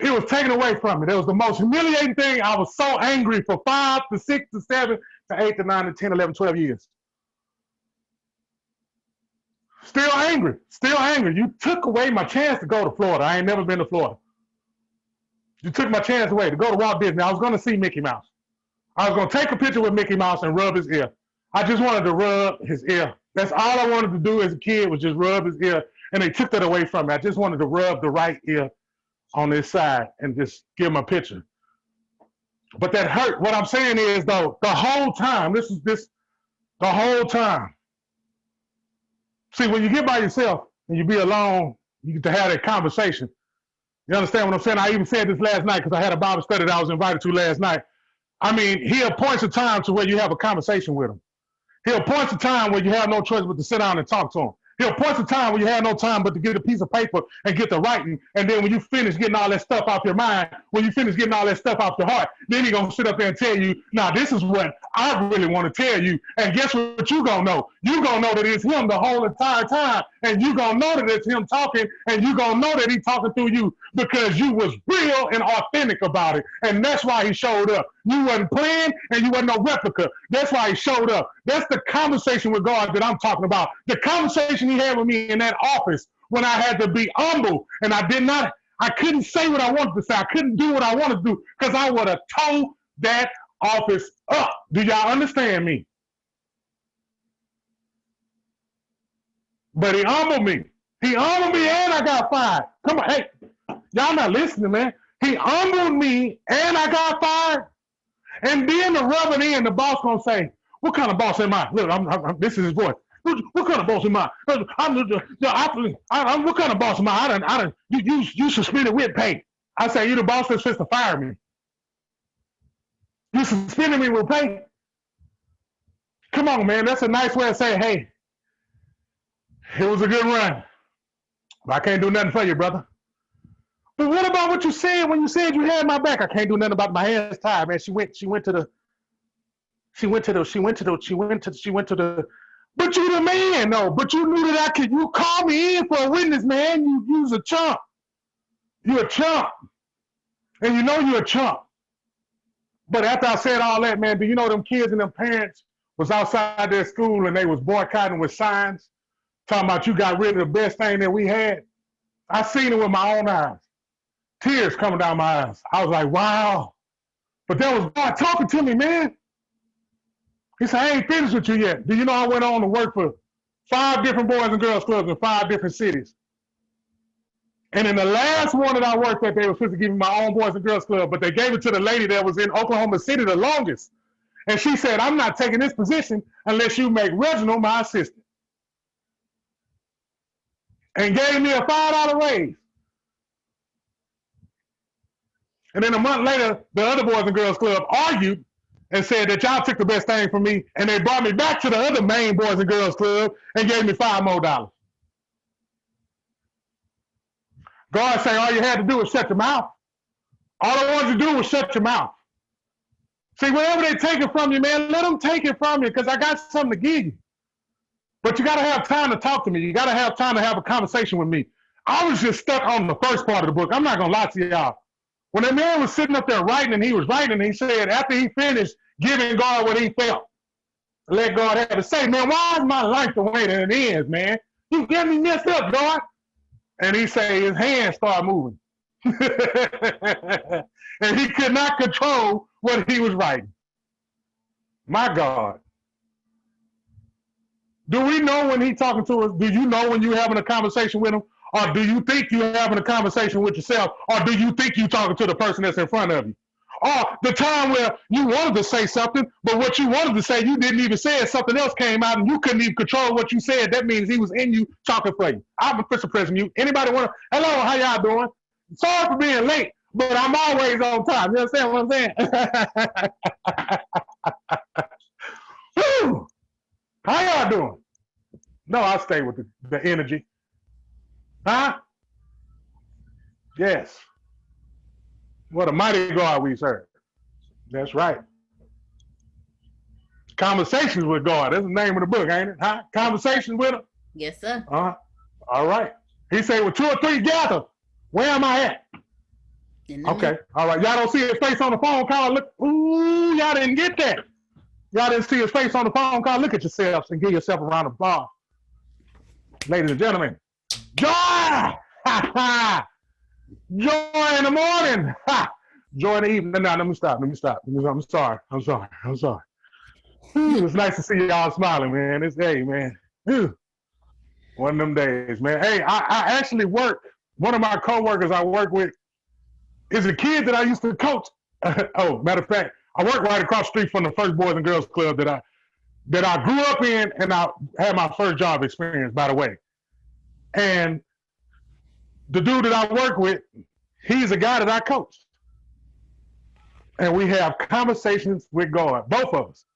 it was taken away from me. That was the most humiliating thing. I was so angry for 5 to 6 to 7 to 8 to 9 to 10, 11, 12 years. Still angry, still angry. You took away my chance to go to Florida. I ain't never been to Florida. You took my chance away to go to Walt Disney. I was going to see Mickey Mouse. I was going to take a picture with Mickey Mouse and rub his ear. I just wanted to rub his ear. That's all I wanted to do as a kid was just rub his ear, and they took that away from me. I just wanted to rub the right ear on this side and just give him a picture. But that hurt. What I'm saying is, though, the whole time, the whole time. See, when you get by yourself and you be alone, you get to have that conversation. You understand what I'm saying? I even said this last night because I had a Bible study that I was invited to last night. I mean, he appoints a time to where you have a conversation with him. He appoints a time where you have no choice but to sit down and talk to him. He appoints a time where you have no time but to get a piece of paper and get the writing. And then when you finish getting all that stuff off your mind, when you finish getting all that stuff off your heart, then he's going to sit up there and tell you, now this is what I really want to tell you. And guess what you going to know? You going to know that it's him the whole entire time. And you going to know that it's him talking. And you going to know that he's talking through you because you was real and authentic about it. And that's why he showed up. You wasn't playing and you wasn't no replica. That's why he showed up. That's the conversation with God that I'm talking about. The conversation he had with me in that office when I had to be humble and I couldn't say what I wanted to say. I couldn't do what I wanted to do because I would have tore that office up. Do y'all understand me? But he humbled me. He humbled me and I got fired. Come on, hey, y'all not listening, man. He humbled me and I got fired. And then to rub it in, the boss gonna say, "What kind of boss am I?" Look, this is his voice. What kind of boss am I? What kind of boss am I? You suspended with pay. I say, you the boss that's supposed to fire me. You suspended me with pay. Come on, man. That's a nice way of saying, hey, it was a good run, but I can't do nothing for you, brother. But what about what you said when you said you had my back? I can't do nothing about my hands tied, man. She went to the. But you the man, though. But you knew that I could. You called me in for a witness, man. You was a chump. You a chump, and you know you a chump. But after I said all that, man, do you know them kids and them parents was outside their school and they was boycotting with signs, talking about you got rid of the best thing that we had? I seen it with my own eyes. Tears coming down my eyes. I was like, wow. But that was God talking to me, man. He said, I ain't finished with you yet. Do you know I went on to work for 5 different boys and girls clubs in 5 different cities? And in the last one that I worked at, they were supposed to give me my own boys and girls club, but they gave it to the lady that was in Oklahoma City the longest. And she said, I'm not taking this position unless you make Reginald my assistant. And gave me a $5 raise. And then a month later, the other Boys and Girls Club argued and said that y'all took the best thing from me, and they brought me back to the other main Boys and Girls Club and gave me $5 more. God said all you had to do was shut your mouth. All I wanted you to do was shut your mouth. See, whatever they take it from you, man, let them take it from you because I got something to give you. But you got to have time to talk to me. You got to have time to have a conversation with me. I was just stuck on the first part of the book. I'm not going to lie to y'all. When that man was sitting up there writing and he was writing, he said after he finished giving God what he felt, let God have it. Say, man, why is my life the way that it is, man? You get me messed up, God. And he said his hands started moving. And he could not control what he was writing. My God. Do we know when he's talking to us? Do you know when you're having a conversation with him? Or do you think you're having a conversation with yourself? Or do you think you're talking to the person that's in front of you? Or the time where you wanted to say something, but what you wanted to say, you didn't even say it. Something else came out and you couldn't even control what you said. That means he was in you talking for you. I'm a Christian president. You. Anybody want to? Hello, how y'all doing? Sorry for being late, but I'm always on time. You understand what I'm saying? Woo! How y'all doing? No, I'll stay with the energy. Huh? Yes. What a mighty God we serve. That's right. Conversations with God. That's the name of the book, ain't it? Huh? Conversations with him?
Yes, sir.
All right. He said, well, 2 or 3 gather. Where am I at? Okay. All right. Y'all don't see his face on the phone call. Look. Ooh, y'all didn't get that. Y'all didn't see his face on the phone call. Look at yourselves and give yourself a round of applause. Ladies and gentlemen, joy! Joy in the morning. Joy in the evening. No, let me stop. I'm sorry. It's nice to see y'all smiling, man. It's, hey, man. One of them days, man. Hey, I actually work. One of my coworkers I work with is a kid that I used to coach. Oh, matter of fact, I work right across the street from the first Boys and Girls Club that I grew up in, and I had my first job experience, by the way. And the dude that I work with, he's a guy that I coach. And we have conversations with God, both of us.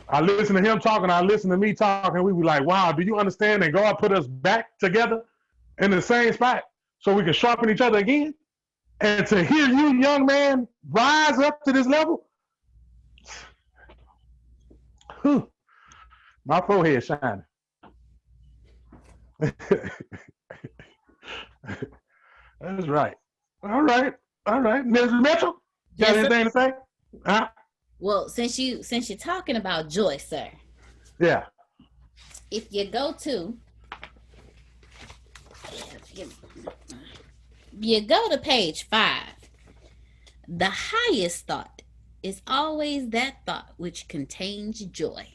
I listen to him talking, I listen to me talking, we be like, wow, do you understand that God put us back together in the same spot so we can sharpen each other again? And to hear you, young man, rise up to this level, my forehead shining. That's right. All right. Mrs. Mitchell, got anything to say? Huh?
Well, since you're talking about joy, sir.
Yeah.
If you go to page 5, the highest thought is always that thought which contains joy.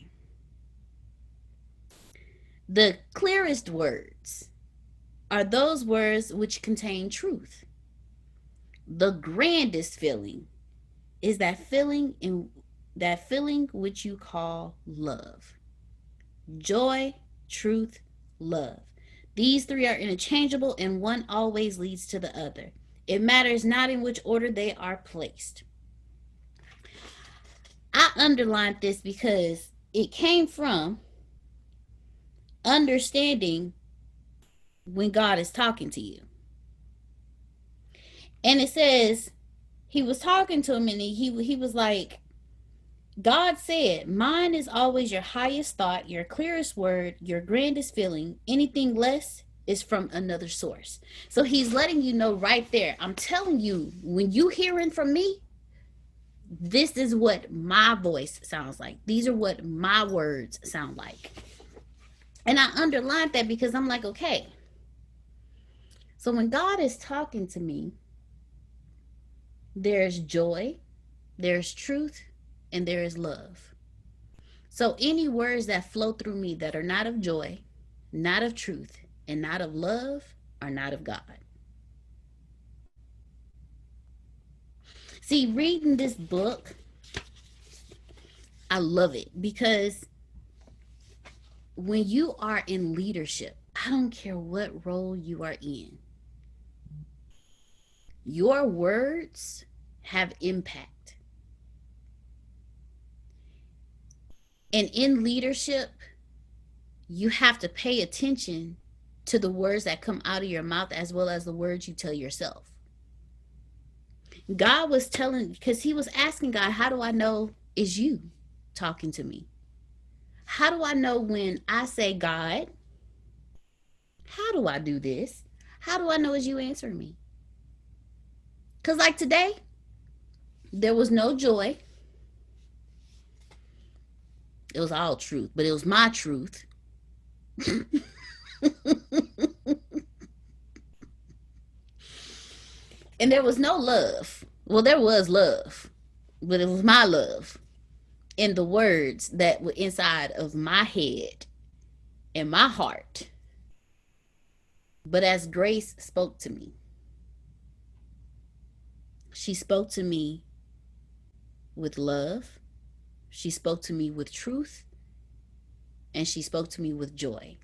The clearest words are those words which contain truth. The grandest feeling is that feeling which you call love. Joy, truth, love. These 3 are interchangeable, and one always leads to the other. It matters not in which order they are placed. I underlined this because it came from understanding when God is talking to you. And it says, he was talking to him, and he was like, God said, mine is always your highest thought, your clearest word, your grandest feeling. Anything less is from another source. So he's letting you know right there. I'm telling you, when you hearing from me, this is what my voice sounds like. These are what my words sound like. And I underlined that because I'm like, okay. So when God is talking to me, there's joy, there's truth, and there is love. So any words that flow through me that are not of joy, not of truth, and not of love are not of God. See, reading this book, I love it because when you are in leadership, I don't care what role you are in, your words have impact. And in leadership, you have to pay attention to the words that come out of your mouth as well as the words you tell yourself. God was telling, because he was asking God, how do I know is you talking to me? How do I know when I say, God, how do I do this? How do I know is you answering me? Because like today, there was no joy. It was all truth, but it was my truth. And there was no love. Well, there was love, but it was my love in the words that were inside of my head and my heart. But as Grace spoke to me, she spoke to me with love. She spoke to me with truth. And she spoke to me with joy.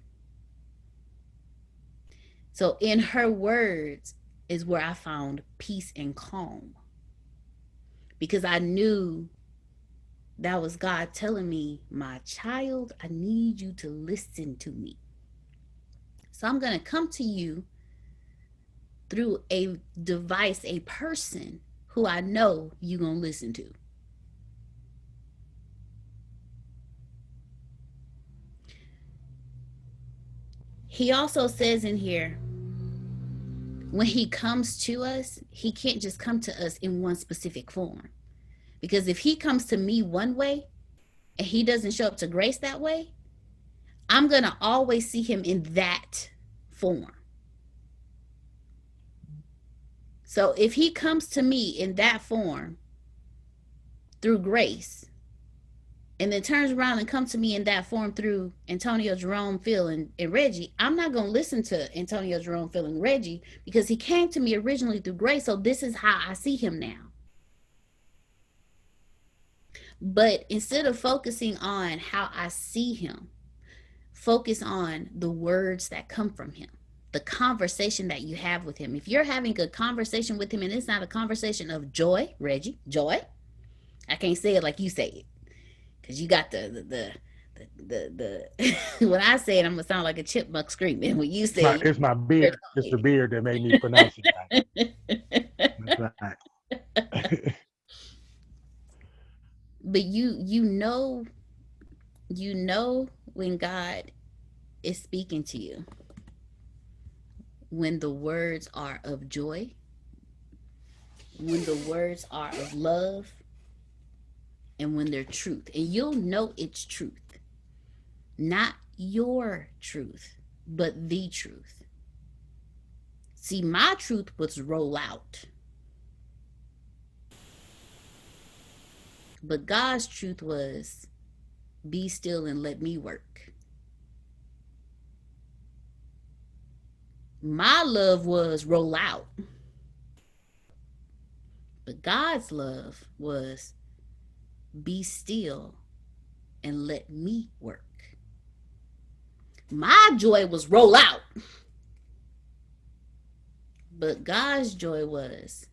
So in her words is where I found peace and calm. Because I knew that was God telling me, my child, I need you to listen to me. So I'm going to come to you through a device, a person who I know you're going to listen to. He also says in here, when he comes to us, he can't just come to us in one specific form. Because if he comes to me one way and he doesn't show up to Grace that way, I'm going to always see him in that form. So if he comes to me in that form through Grace, and then turns around and comes to me in that form through Antonio, Jerome, Phil, and Reggie, I'm not going to listen to Antonio, Jerome, Phil, and Reggie because he came to me originally through Grace. So this is how I see him now. But instead of focusing on how I see him, focus on the words that come from him, the conversation that you have with him. If you're having a conversation with him and it's not a conversation of joy, Reggie, joy, I can't say it like you say it. Because you got the when I say it, I'm gonna sound like a chipmunk screaming. When you say
it's my beard. It's the beard that made me pronounce it right. That's right.
But you know when God is speaking to you, when the words are of joy, when the words are of love, and when they're truth. And you'll know it's truth. Not your truth, but the truth. See, my truth was roll out. But God's truth was be still and let me work. My love was roll out. But God's love was be still and let me work. My joy was roll out. But God's joy was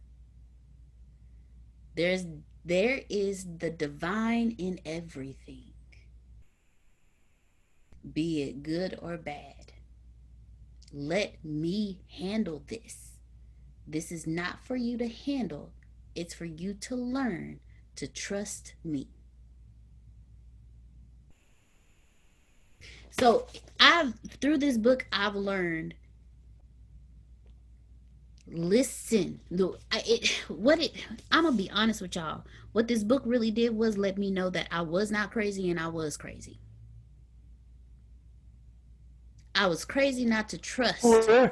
there is the divine in everything. Be it good or bad. Let me handle this. This is not for you to handle. It's for you to learn to trust me. So through this book, I've learned, listen. I'm gonna be honest with y'all. What this book really did was let me know that I was not crazy and I was crazy. I was crazy not to trust.
Oh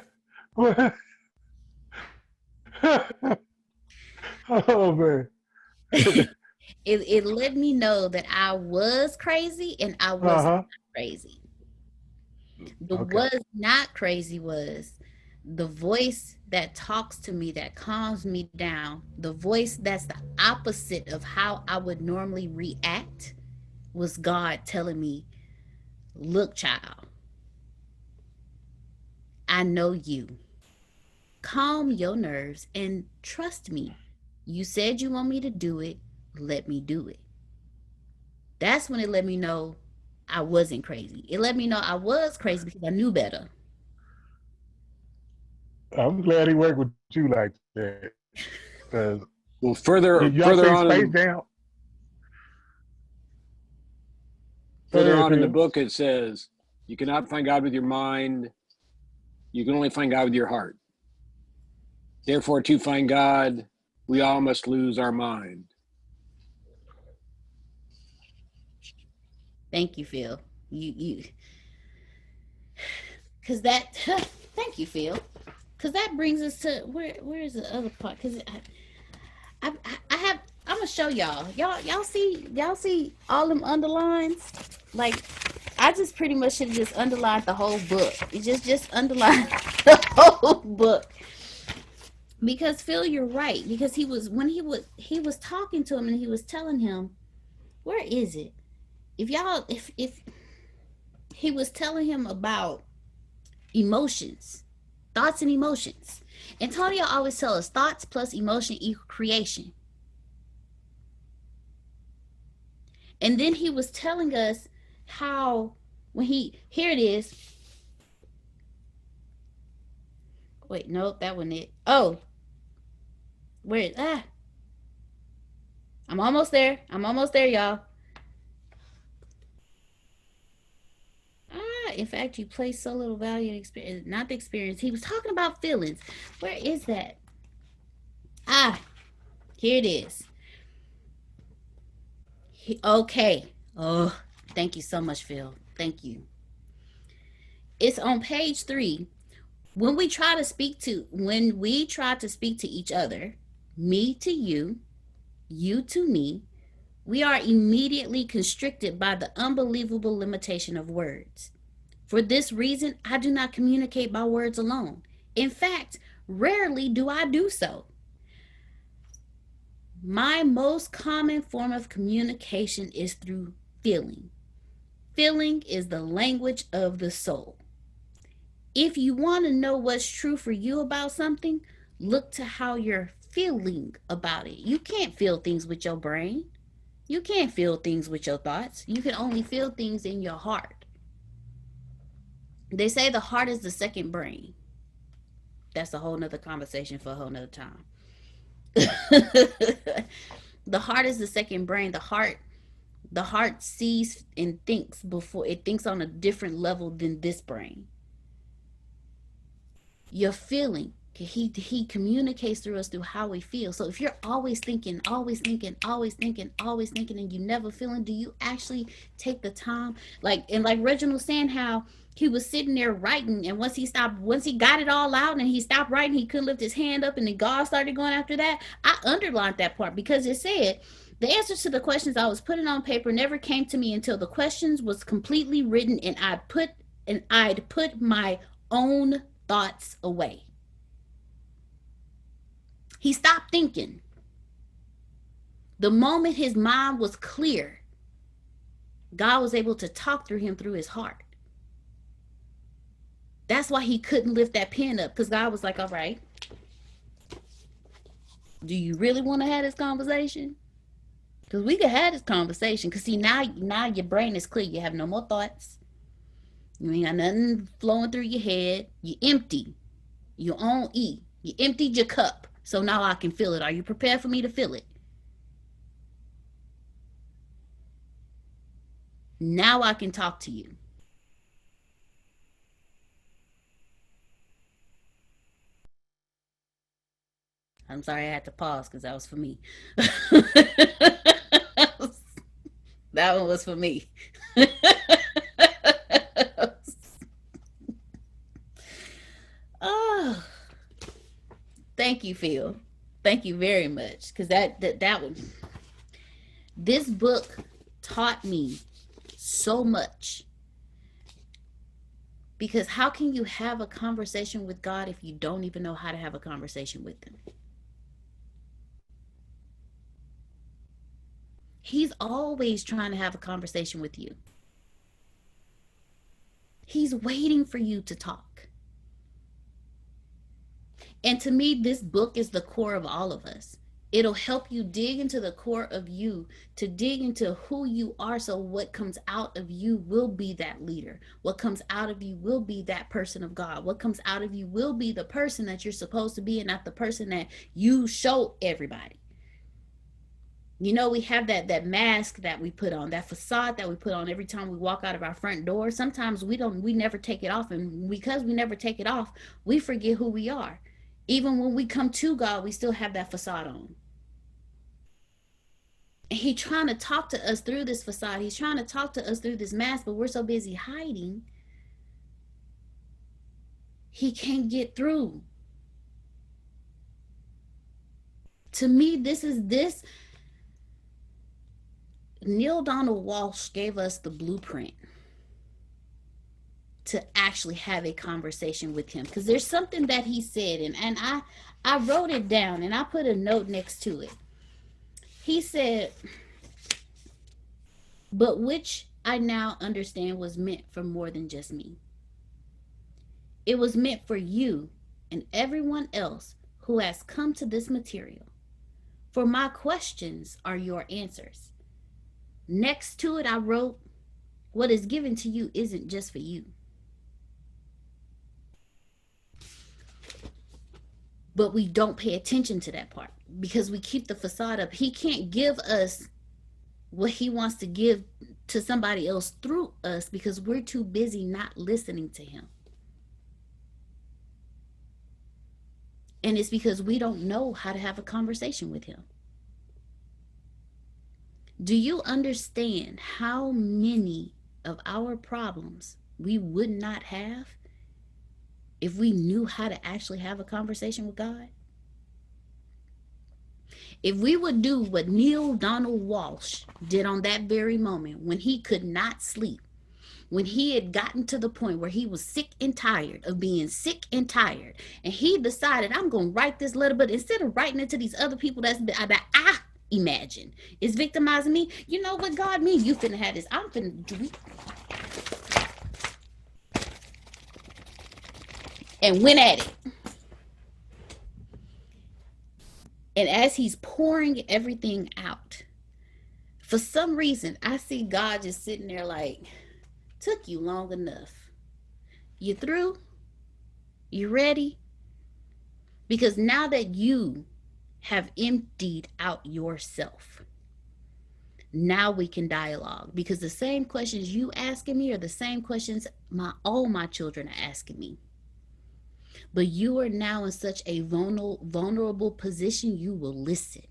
man.
It let me know that I was crazy and I was not crazy. The was not crazy was the voice that talks to me, that calms me down, the voice that's the opposite of how I would normally react, was God telling me, look, child, I know you. Calm your nerves and trust me. You said you want me to do it. Let me do it. That's when it let me know I wasn't crazy. It let me know I was crazy because I knew better.
I'm glad he worked with you like that.
Well, further on, in the book, it says you cannot find God with your mind. You can only find God with your heart. Therefore, to find God, we all must lose our mind.
Thank you, Phil. You because that thank you, Phil, because that brings us to where is the other part? Because I have, I'm gonna show y'all see all them underlines. Like, I just pretty much should have just underlined the whole book. It just underlined the whole book. Because Phil, you're right. Because he was talking to him and he was telling him, where is it? If he was telling him about emotions, thoughts and emotions. Antonio always tells us thoughts plus emotion equal creation. And then he was telling us how when here it is. Wait, nope, that wasn't it. Oh, where I'm almost there, y'all. In fact, you place so little value in experience, not the experience. He was talking about feelings. Where is that? Here it is. Okay. Oh, thank you so much, Phil. Thank you. It's on page 3. When we try to speak to each other, me to you, you to me, we are immediately constricted by the unbelievable limitation of words. For this reason, I do not communicate by words alone. In fact, rarely do I do so. My most common form of communication is through feeling. Feeling is the language of the soul. If you want to know what's true for you about something, look to how you're feeling about it. You can't feel things with your brain. You can't feel things with your thoughts. You can only feel things in your heart. They say the heart is the second brain. That's a whole nother conversation for a whole nother time. The heart is the second brain. The heart sees and thinks before it thinks on a different level than this brain. Your feeling, he communicates through us through how we feel. So if you're always thinking, and you never feeling, do you actually take the time? Like Reginald saying how he was sitting there writing, and once he got it all out and he stopped writing, he couldn't lift his hand up, and then God started going after that. I underlined that part because it said the answers to the questions I was putting on paper never came to me until the questions was completely written, and I'd put my own thoughts away. He stopped thinking. The moment his mind was clear, God was able to talk through him through his heart. That's why he couldn't lift that pen up, because God was like, all right, do you really want to have this conversation? Because we could have this conversation. Because see, now your brain is clear. You have no more thoughts. You ain't got nothing flowing through your head. You empty. You on E. You emptied your cup. So now I can feel it. Are you prepared for me to feel it? Now I can talk to you. I'm sorry I had to pause because that was for me. That one was for me. Oh, thank you, Phil. Thank you very much. Because that one, this book taught me so much. Because how can you have a conversation with God if you don't even know how to have a conversation with him? He's always trying to have a conversation with you. He's waiting for you to talk. And to me, this book is the core of all of us. It'll help you dig into the core of you, to dig into who you are. So what comes out of you will be that leader. What comes out of you will be that person of God. What comes out of you will be the person that you're supposed to be, and not the person that you show everybody. You know, we have that mask that we put on, that facade that we put on every time we walk out of our front door. Sometimes we never take it off. And because we never take it off, we forget who we are. Even when we come to God, we still have that facade on. And he's trying to talk to us through this facade. He's trying to talk to us through this mask, but we're so busy hiding, he can't get through. To me, this Neil Donald Walsh gave us the blueprint to actually have a conversation with him, because there's something that he said, and I wrote it down and I put a note next to it. He said, but which I now understand was meant for more than just me. It was meant for you and everyone else who has come to this material. For my questions are your answers. Next to it, I wrote, what is given to you isn't just for you. But we don't pay attention to that part because we keep the facade up. He can't give us what he wants to give to somebody else through us because we're too busy not listening to him. And it's because we don't know how to have a conversation with him. Do you understand how many of our problems we would not have if we knew how to actually have a conversation with God? If we would do what Neil Donald Walsh did on that very moment when he could not sleep, when he had gotten to the point where he was sick and tired of being sick and tired, and he decided, I'm going to write this letter, but instead of writing it to these other people that I imagine is victimizing me, you know what God mean? You finna have this. I'm finna do it. And went at it. And as he's pouring everything out, for some reason, I see God just sitting there like, took you long enough. You through? You ready? Because now that you have emptied out yourself, now we can dialogue. Because the same questions you asking me are the same questions all my children are asking me. But you are now in such a vulnerable position, you will listen.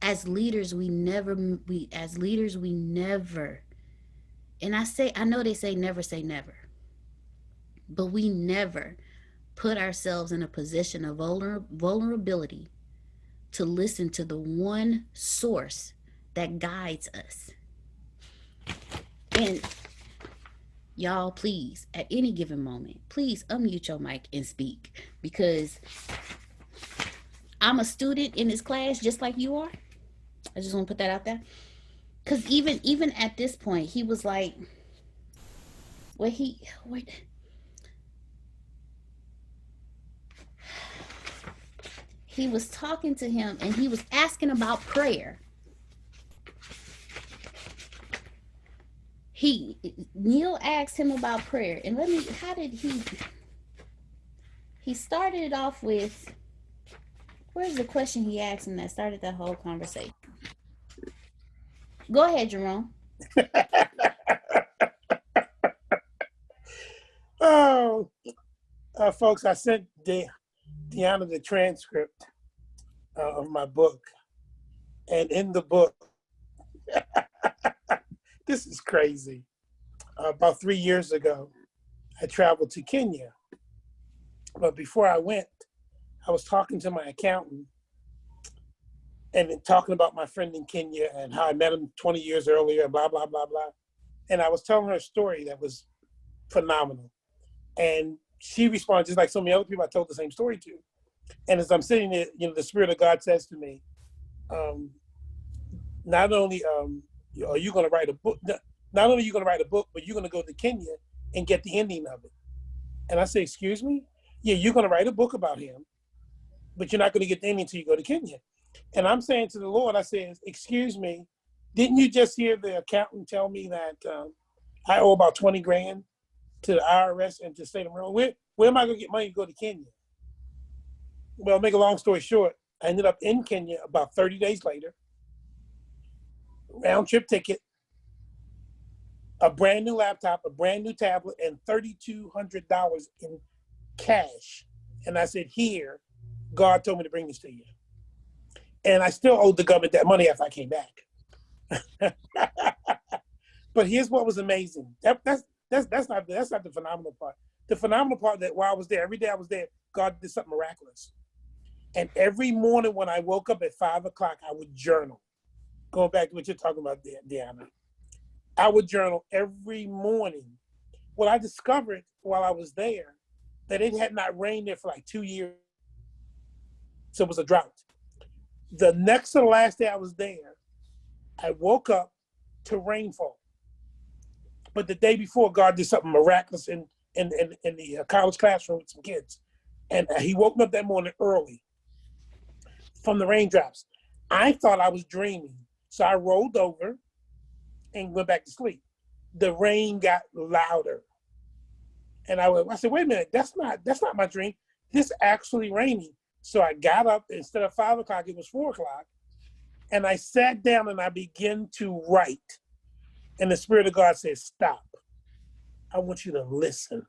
As leaders, we never, and I know they say never, but we never put ourselves in a position of vulnerability to listen to the one source that guides us. And y'all, please, at any given moment, please unmute your mic and speak, because I'm a student in this class just like you are. I just want to put that out there. Because even at this point, he was like, he was talking to him and he was asking about prayer. Neil asked him about prayer. And he started it off with, where's the question he asked him that started that whole conversation? Go ahead, Jerome.
Oh, folks, I sent Deanna the transcript of my book. And in the book, this is crazy. About 3 years ago, I traveled to Kenya. But before I went, I was talking to my accountant and then talking about my friend in Kenya and how I met him 20 years earlier, blah, blah, blah, blah. And I was telling her a story that was phenomenal. And she responded just like so many other people I told the same story to. And as I'm sitting there, the Spirit of God says to me, not only are you going to write a book, not only are you going to write a book, but you're going to go to Kenya and get the ending of it. And I say, excuse me? Yeah, you're going to write a book about him, but you're not going to get the ending until you go to Kenya. And I'm saying to the Lord, I said, excuse me, didn't you just hear the accountant tell me that I owe about 20 grand to the IRS and to the state of Maryland? Where am I going to get money to go to Kenya? Well, make a long story short, I ended up in Kenya about 30 days later, round trip ticket, a brand new laptop, a brand new tablet, and $3,200 in cash. And I said, here, God told me to bring this to you. And I still owed the government that money after I came back. But here's what was amazing. That's not the phenomenal part. The phenomenal part that while I was there, every day I was there, God did something miraculous. And every morning when I woke up at 5 o'clock, I would journal. Going back to what you're talking about, Deanna. I would journal every morning. Well, I discovered while I was there that it had not rained there for like 2 years. So it was a drought. The next to the last day I was there, I woke up to rainfall. But the day before, God did something miraculous in the college classroom with some kids. And he woke me up that morning early from the raindrops. I thought I was dreaming. So I rolled over and went back to sleep. The rain got louder. And I said, wait a minute, that's not my dream. This actually raining. So I got up, instead of 5 o'clock, it was 4 o'clock. And I sat down and I began to write. And the Spirit of God said, stop. I want you to listen.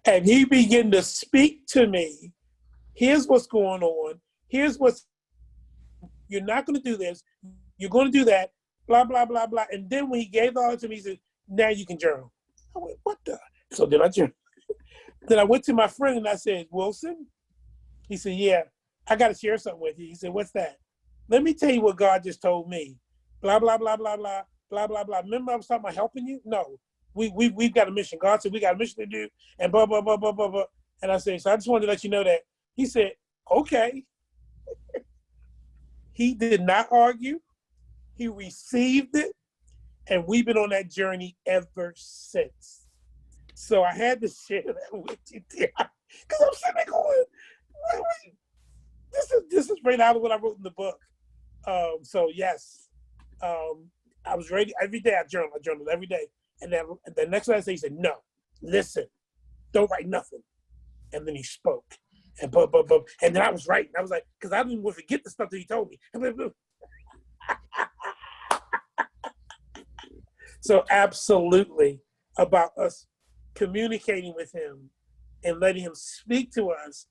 And he began to speak to me. Here's what's going on. Here's what's, you're not going to do this. You're going to do that. Blah, blah, blah, blah. And then when he gave all it to me, he said, now you can journal. I went, what the? So then I journaled. Then I went to my friend and I said, Wilson? He said, yeah, I got to share something with you. He said, what's that? Let me tell you what God just told me. Blah, blah, blah, blah, blah, blah, blah, blah. Remember I was talking about helping you? No, we've got a mission. God said we got a mission to do and blah, blah, blah, blah, blah, blah. And I said, so I just wanted to let you know that. He said, okay. He did not argue. He received it. And we've been on that journey ever since. So I had to share that with you, because I'm sitting there going, this is right out of what I wrote in the book. So yes, I was ready. Every day I journaled every day. And then the next day I said, he said, no, listen, don't write nothing. And then he spoke. And and then I was writing. I was like, because I didn't want to forget the stuff that he told me. So absolutely about us communicating with him and letting him speak to us,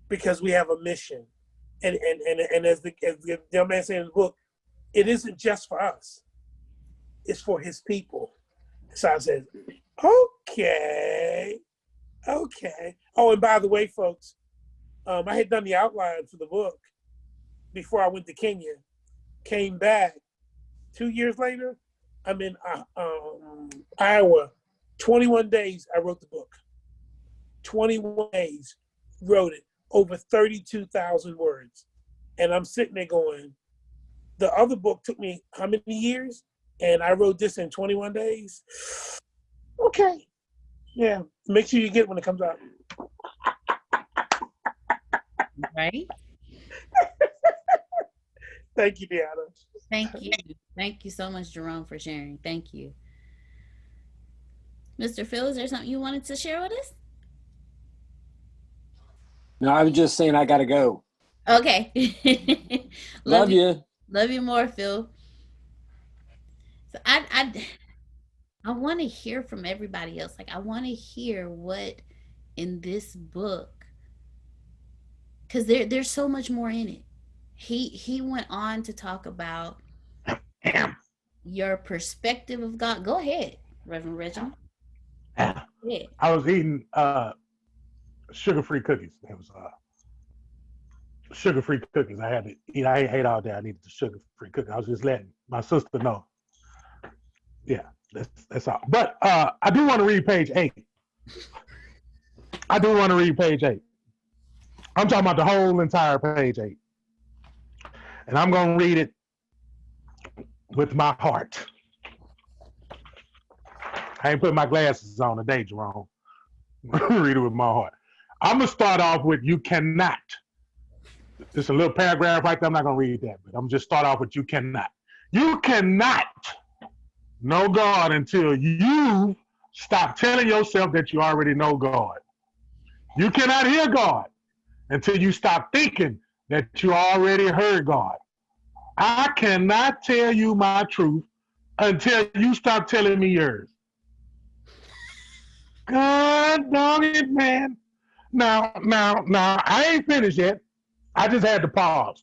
because we have a mission. And as the young man said in the book, it isn't just for us. It's for his people. So I said, okay. Oh, and by the way, folks, I had done the outline for the book before I went to Kenya, came back 2 years later. I'm in Iowa. 21 days, I wrote the book. 21 days, wrote it, over 32,000 words. And I'm sitting there going, the other book took me how many years? And I wrote this in 21 days. Okay. Yeah, make sure you get it when it comes out.
Right?
Thank you, Deanna.
Thank you. Thank you so much, Jerome, for sharing. Thank you. Mr. Phil, is there something you wanted to share with us?
No, I was just saying I got to go.
Okay.
Love you.
Love you more, Phil. So I want to hear from everybody else. Like, I want to hear what in this book, because there's so much more in it. He went on to talk about your perspective of God. Go ahead, Reverend Reginald.
I was eating sugar-free cookies. It was sugar-free cookies. I had to eat. I ate all day. I needed the sugar-free cookies. I was just letting my sister know. Yeah, that's all. But I do want to read page 8. I'm talking about the whole entire page 8. And I'm going to read it with my heart. I ain't put my glasses on today, Jerome. Read it with my heart. I'm going to start off with you cannot. Just a little paragraph right there. I'm not going to read that, but I'm just start off with you cannot. You cannot know God until you stop telling yourself that you already know God. You cannot hear God until you stop thinking that you already heard God. I cannot tell you my truth until you stop telling me yours. God dog it, man. Now, I ain't finished yet. I just had to pause.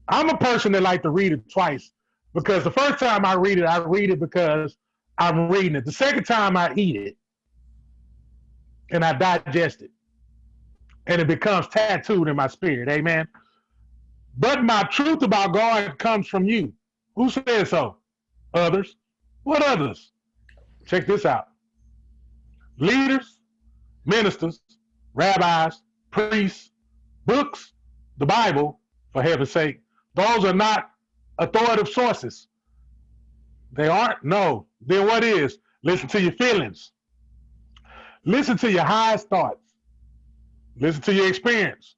I'm a person that like to read it twice because the first time I read it because I'm reading it. The second time I eat it and I digest it and it becomes tattooed in my spirit. Amen. But my truth about God comes from you. Who says so? Others. What others? Check this out. Leaders, ministers, rabbis, priests, books, the Bible, for heaven's sake. Those are not authoritative sources. They aren't? No. Then what is? Listen to your feelings. Listen to your highest thoughts. Listen to your experience.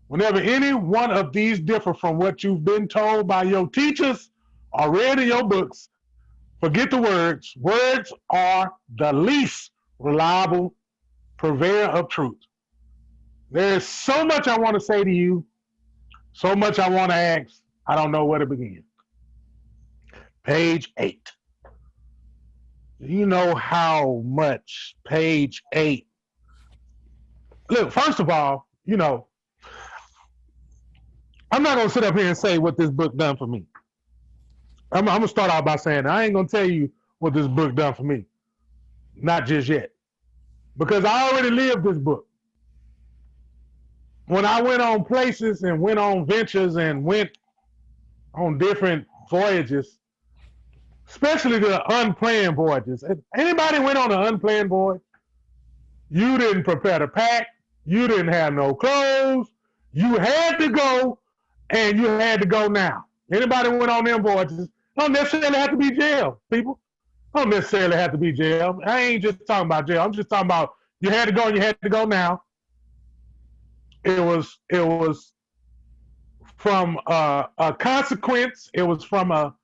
Whenever any one of these differ from what you've been told by your teachers or read in your books, forget the words. Words are the least reliable purveyor of truth. There's so much I want to say to you, so much I want to ask. I don't know where to begin. Page 8. You know how much page 8. Look, first of all, I'm not going to sit up here and say what this book done for me. I'm going to start out by saying I ain't going to tell you what this book done for me. Not just yet. Because I already lived this book. When I went on places and went on ventures and went on different voyages, especially the unplanned voyages. Anybody went on an unplanned voyage? You didn't prepare to pack. You didn't have no clothes. You had to go, and you had to go now. Anybody went on them voyages? Don't necessarily have to be jail, people. Don't necessarily have to be jail. I ain't just talking about jail. I'm just talking about you had to go and you had to go now. It was from a consequence. It was from a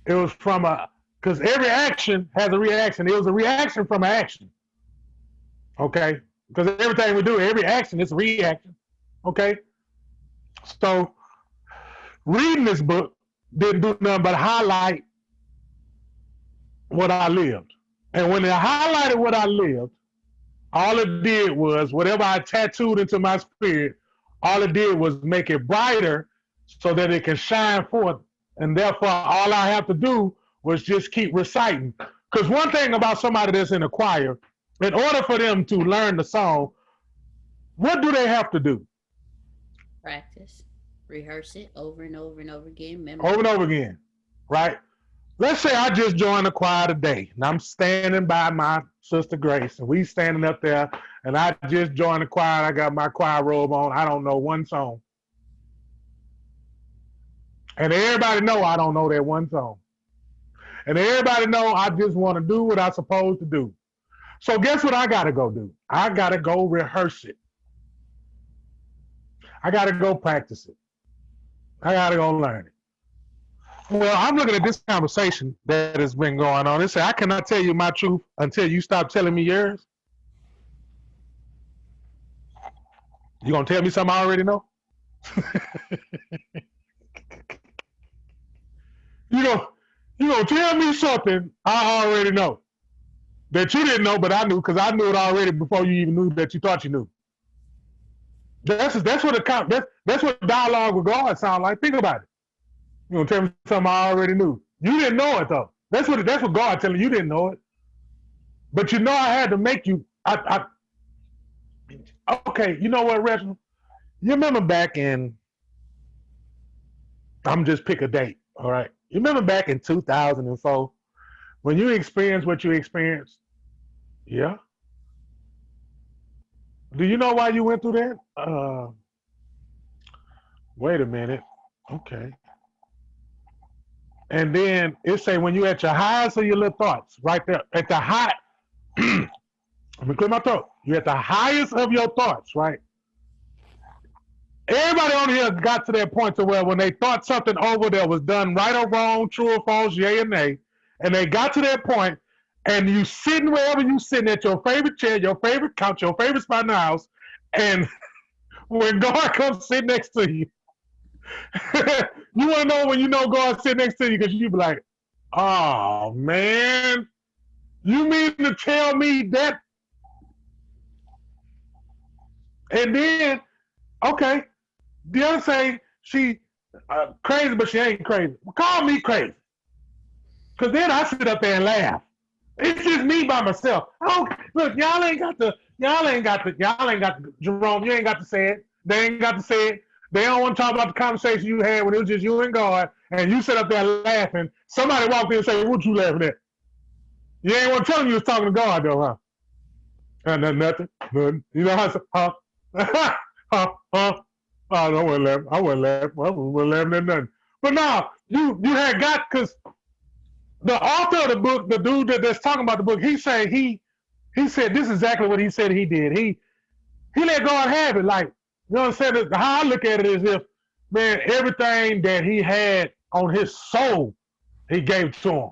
because every action has a reaction. It was a reaction from an action. Okay? Because everything we do, every action is a reaction. Okay? So reading this book didn't do nothing but highlight what I lived. And when it highlighted what I lived, all it did was, whatever I tattooed into my spirit, all it did was make it brighter so that it can shine forth. And therefore, all I have to do was just keep reciting. Because one thing about somebody that's in a choir, in order for them to learn the song, what do they have to do?
Practice. Rehearse it over and over and over again.
Over and over again, right? Let's say I just joined the choir today, and I'm standing by my sister Grace, and we standing up there, and I just joined the choir. I got my choir robe on. I don't know one song. And everybody know I don't know that one song. And everybody know I just want to do what I'm supposed to do. So guess what I got to go do? I got to go rehearse it. I got to go practice it. I got to go learn it. Well, I'm looking at this conversation that has been going on. It said, I cannot tell you my truth until you stop telling me yours. You going to tell me something I already know? You gonna tell me something I already know that you didn't know, but I knew because I knew it already before you even knew that you thought you knew. That's what dialogue with God sound like. Think about it. You gonna tell me something I already knew. You didn't know it though. That's what God telling you. You didn't know it, but you know I had to make you. Okay, you know what, Reginald? You remember back in? I'm just pick a date. All right. You remember back in 2004 when you experienced what you experienced? Yeah. Do you know why you went through that? Wait a minute. Okay. And then it say when you at your highest of your little thoughts, right there at the high. Let me clear my throat. You're at the highest of your thoughts, right? Everybody on here got to that point to where when they thought something over that was done right or wrong, true or false, yay or nay, and they got to that point, and you sitting wherever you sitting at your favorite chair, your favorite couch, your favorite spot in the house, and when God comes sit next to you, you want to know when you know God sit next to you because you be like, oh man, you mean to tell me that? And then, okay, the other say she crazy, but she ain't crazy. Well, call me crazy. Because then I sit up there and laugh. It's just me by myself. Oh, look, y'all ain't got the, Jerome, you ain't got to say it. They ain't got to say it. They don't want to talk about the conversation you had when it was just you and God, and you sit up there laughing. Somebody walked in and say, what you laughing at? You ain't want to tell them you was talking to God, though, huh? And nothing. You know how I said, huh? huh? Oh, I wasn't laughing. I wasn't laughing at nothing. But no, you had got, because the author of the book, the dude that's talking about the book, he said this is exactly what he said he did. He let God have it. Like, you know what I'm saying? How I look at it is if, man, everything that he had on his soul, he gave to him.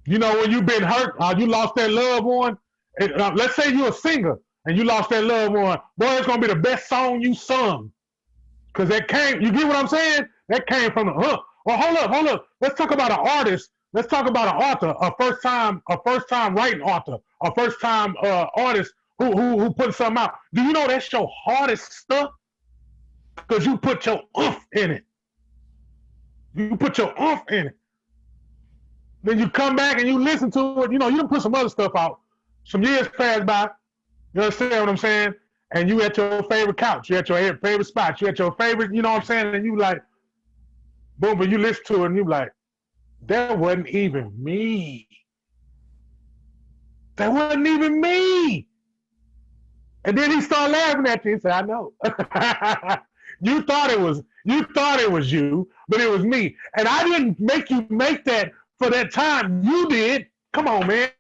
You know, when you've been hurt, you lost that loved one. Let's say you're a singer and you lost that loved one. Boy, it's going to be the best song you sung. Because that came, you get what I'm saying? That came from the hook. Well, hold up. Let's talk about an artist. Let's talk about an author, a first time writing author, a first time artist who put something out. Do you know that's your hardest stuff? Because you put your oomph in it. You put your oomph in it. Then you come back and you listen to it. You know, you done put some other stuff out. Some years pass by. You understand what I'm saying? And you at your favorite couch. You at your favorite spot. You at your favorite, you know what I'm saying? And you like, boom, but you listen to it and you like, that wasn't even me. That wasn't even me. And then he started laughing at you. He said, I know. You thought it was you, but it was me. And I didn't make you make that for that time. You did. Come on, man.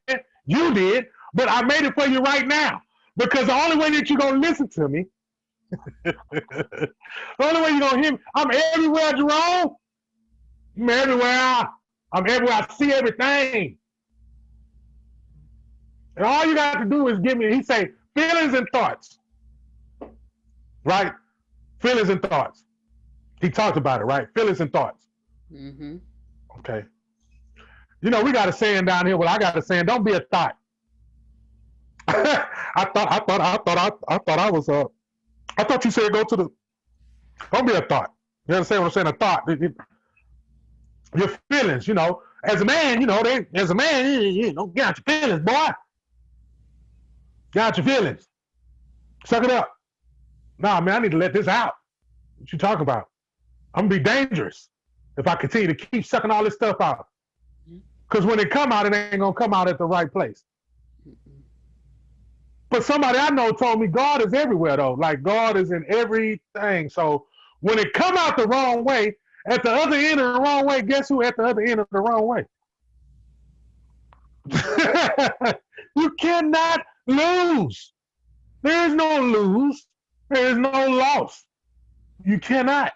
You did. But I made it for you right now. Because the only way that you're going to listen to me, the only way you're going to hear me, I'm everywhere, Jerome. I'm everywhere. I see everything. And all you got to do is give me, he say, feelings and thoughts. Right? Feelings and thoughts. He talked about it, right? Feelings and thoughts.
Mm-hmm.
Okay. You know, we got a saying down here. Well, I got a saying, don't be a thought. I thought you said go to the, don't be a thought. You understand what I'm saying? A thought. Your feelings, you know, as a man, you know, you don't get out your feelings, boy. Get out your feelings. Suck it up. Nah, man, I need to let this out. What you talking about? I'm gonna be dangerous if I continue to keep sucking all this stuff out. Because when it come out, it ain't gonna come out at the right place. But somebody I know told me God is everywhere, though. Like, God is in everything. So when it come out the wrong way, at the other end of the wrong way, guess who at the other end of the wrong way? You cannot lose. There is no lose. There is no loss. You cannot.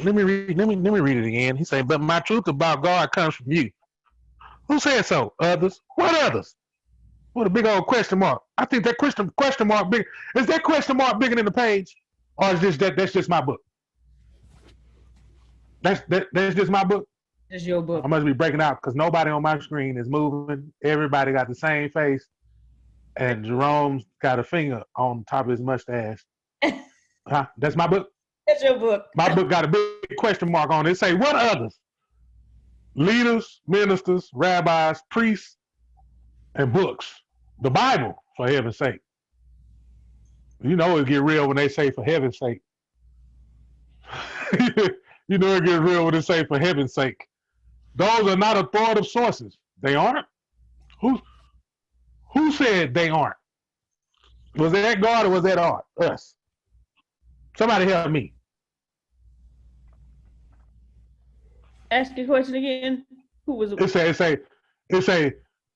Let me read it again. He said, but my truth about God comes from you. Who said so? Others. What others? What a big old question mark. I think that question mark big. Is that question mark bigger than the page? Or is that's just my book? That's just my book?
It's your book.
I must be breaking out because nobody on my screen is moving. Everybody got the same face. And Jerome's got a finger on top of his mustache. Huh? That's my book?
That's your book.
My book got a big question mark on it. It say, what others? Leaders, ministers, rabbis, priests, and books. The Bible, for heaven's sake. You know it get real when they say for heaven's sake. You know it gets real when they say for heaven's sake. Those are not authoritative sources. They aren't. Who said they aren't? Was that God or was that us? Somebody help me.
Ask your question again. Who was it?
It say,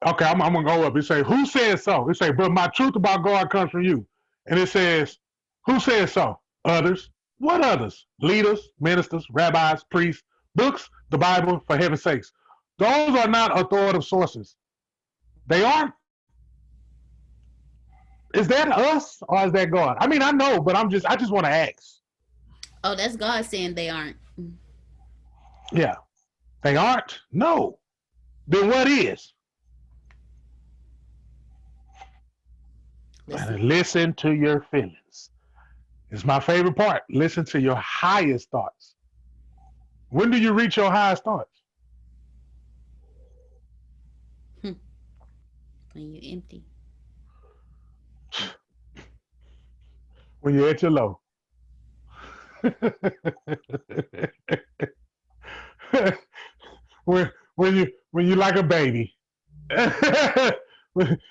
okay, I'm gonna go up. It say, who says so? It say, but my truth about God comes from you. And it says, who says so? Others. What others? Leaders, ministers, rabbis, priests, books, the Bible, for heaven's sakes. Those are not authoritative sources. They aren't. Is that us or is that God? I mean, I know, but I just want to ask.
Oh, that's God saying they aren't.
Yeah. They aren't? No. Then what is? And listen to your feelings. It's my favorite part. Listen to your highest thoughts. When do you reach your highest thoughts?
When you're empty.
When you're at your low. when you like a baby.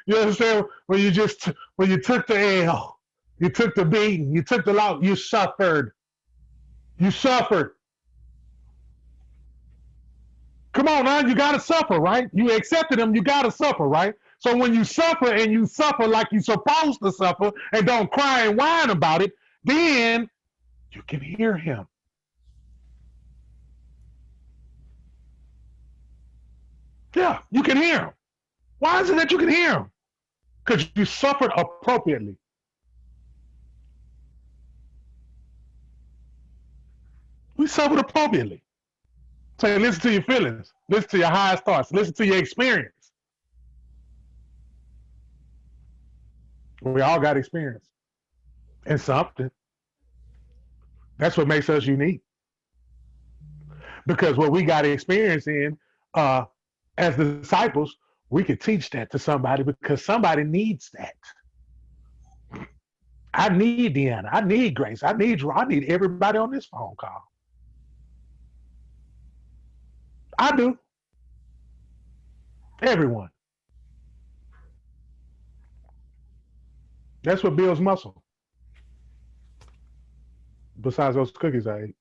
You understand? When you took the L, you took the beating, you took the loss, you suffered. You suffered. Come on now, you gotta suffer, right? You accepted him, you gotta suffer, right? So when you suffer and you suffer like you're supposed to suffer and don't cry and whine about it, then you can hear him. Yeah, you can hear him. Why is it that you can hear him? Because you suffered appropriately. We suffered appropriately. So listen to your feelings. Listen to your highest thoughts. Listen to your experience. We all got experience in something. That's what makes us unique. Because what we got experience in, as disciples, we could teach that to somebody because somebody needs that. I need Deanna. I need Grace. I need everybody on this phone call. I do. Everyone. That's what builds muscle. Besides those cookies I ate.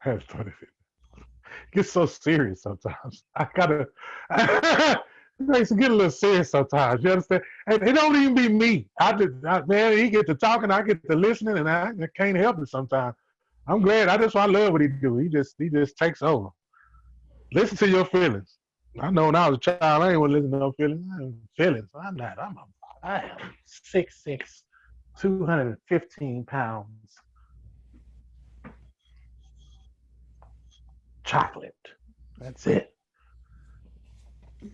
That's funny. It gets so serious sometimes. It makes it get a little serious sometimes. You understand? And it don't even be me. Man, he get to talking, I get to listening, and I can't help it sometimes. I'm glad. I love what he do. He just takes over. Listen to your feelings. I know when I was a child, I ain't want to listen to no feelings. I am 6'6", 215 pounds. Chocolate. That's it.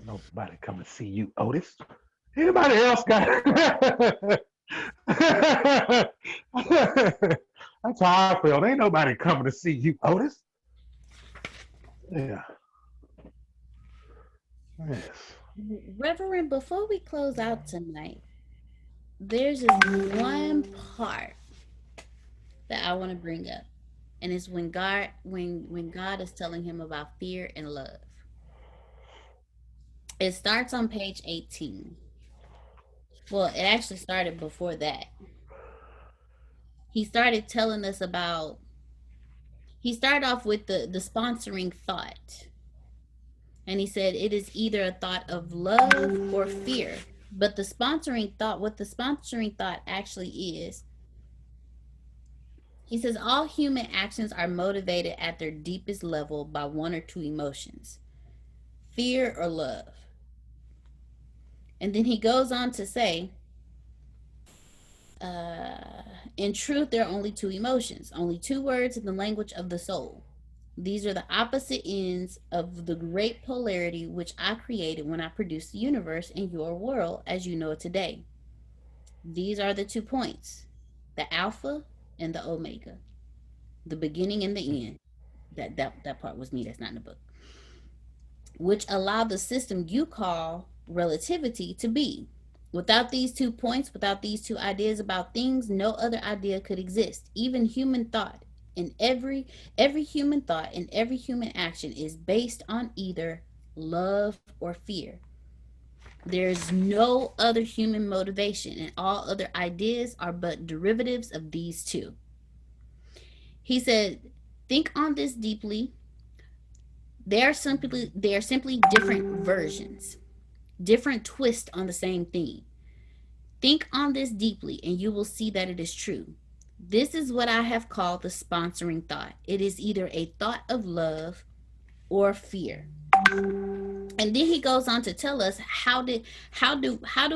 Nobody come to see you, Otis. Anybody else got it? That's how I felt. Ain't nobody coming to see you, Otis. Yeah. Yes.
Reverend, before we close out tonight, there's just one part that I want to bring up. And it's when God is telling him about fear and love. It starts on page 18. Well, it actually started before that. He started telling us about, he started off with the sponsoring thought. And he said it is either a thought of love or fear. But the sponsoring thought, what the sponsoring thought actually is, he says all human actions are motivated at their deepest level by one or two emotions, fear or love. And then he goes on to say, in truth, there are only two emotions, only two words in the language of the soul. These are the opposite ends of the great polarity which I created when I produced the universe and your world as you know it today. These are the 2 points, the alpha and the omega, the beginning and the end. That part was me, that's not in the book. Which allow the system you call relativity to be. Without these 2 points, without these 2 ideas about things, no other idea could exist. Even human thought and every human thought and every human action is based on either love or fear. There's no other human motivation, and all other ideas are but derivatives of these 2. He said, think on this deeply. They are simply different versions, different twists on the same theme. Think on this deeply and you will see that it is true. This is what I have called the sponsoring thought. It is either a thought of love or fear. And then he goes on to tell us how do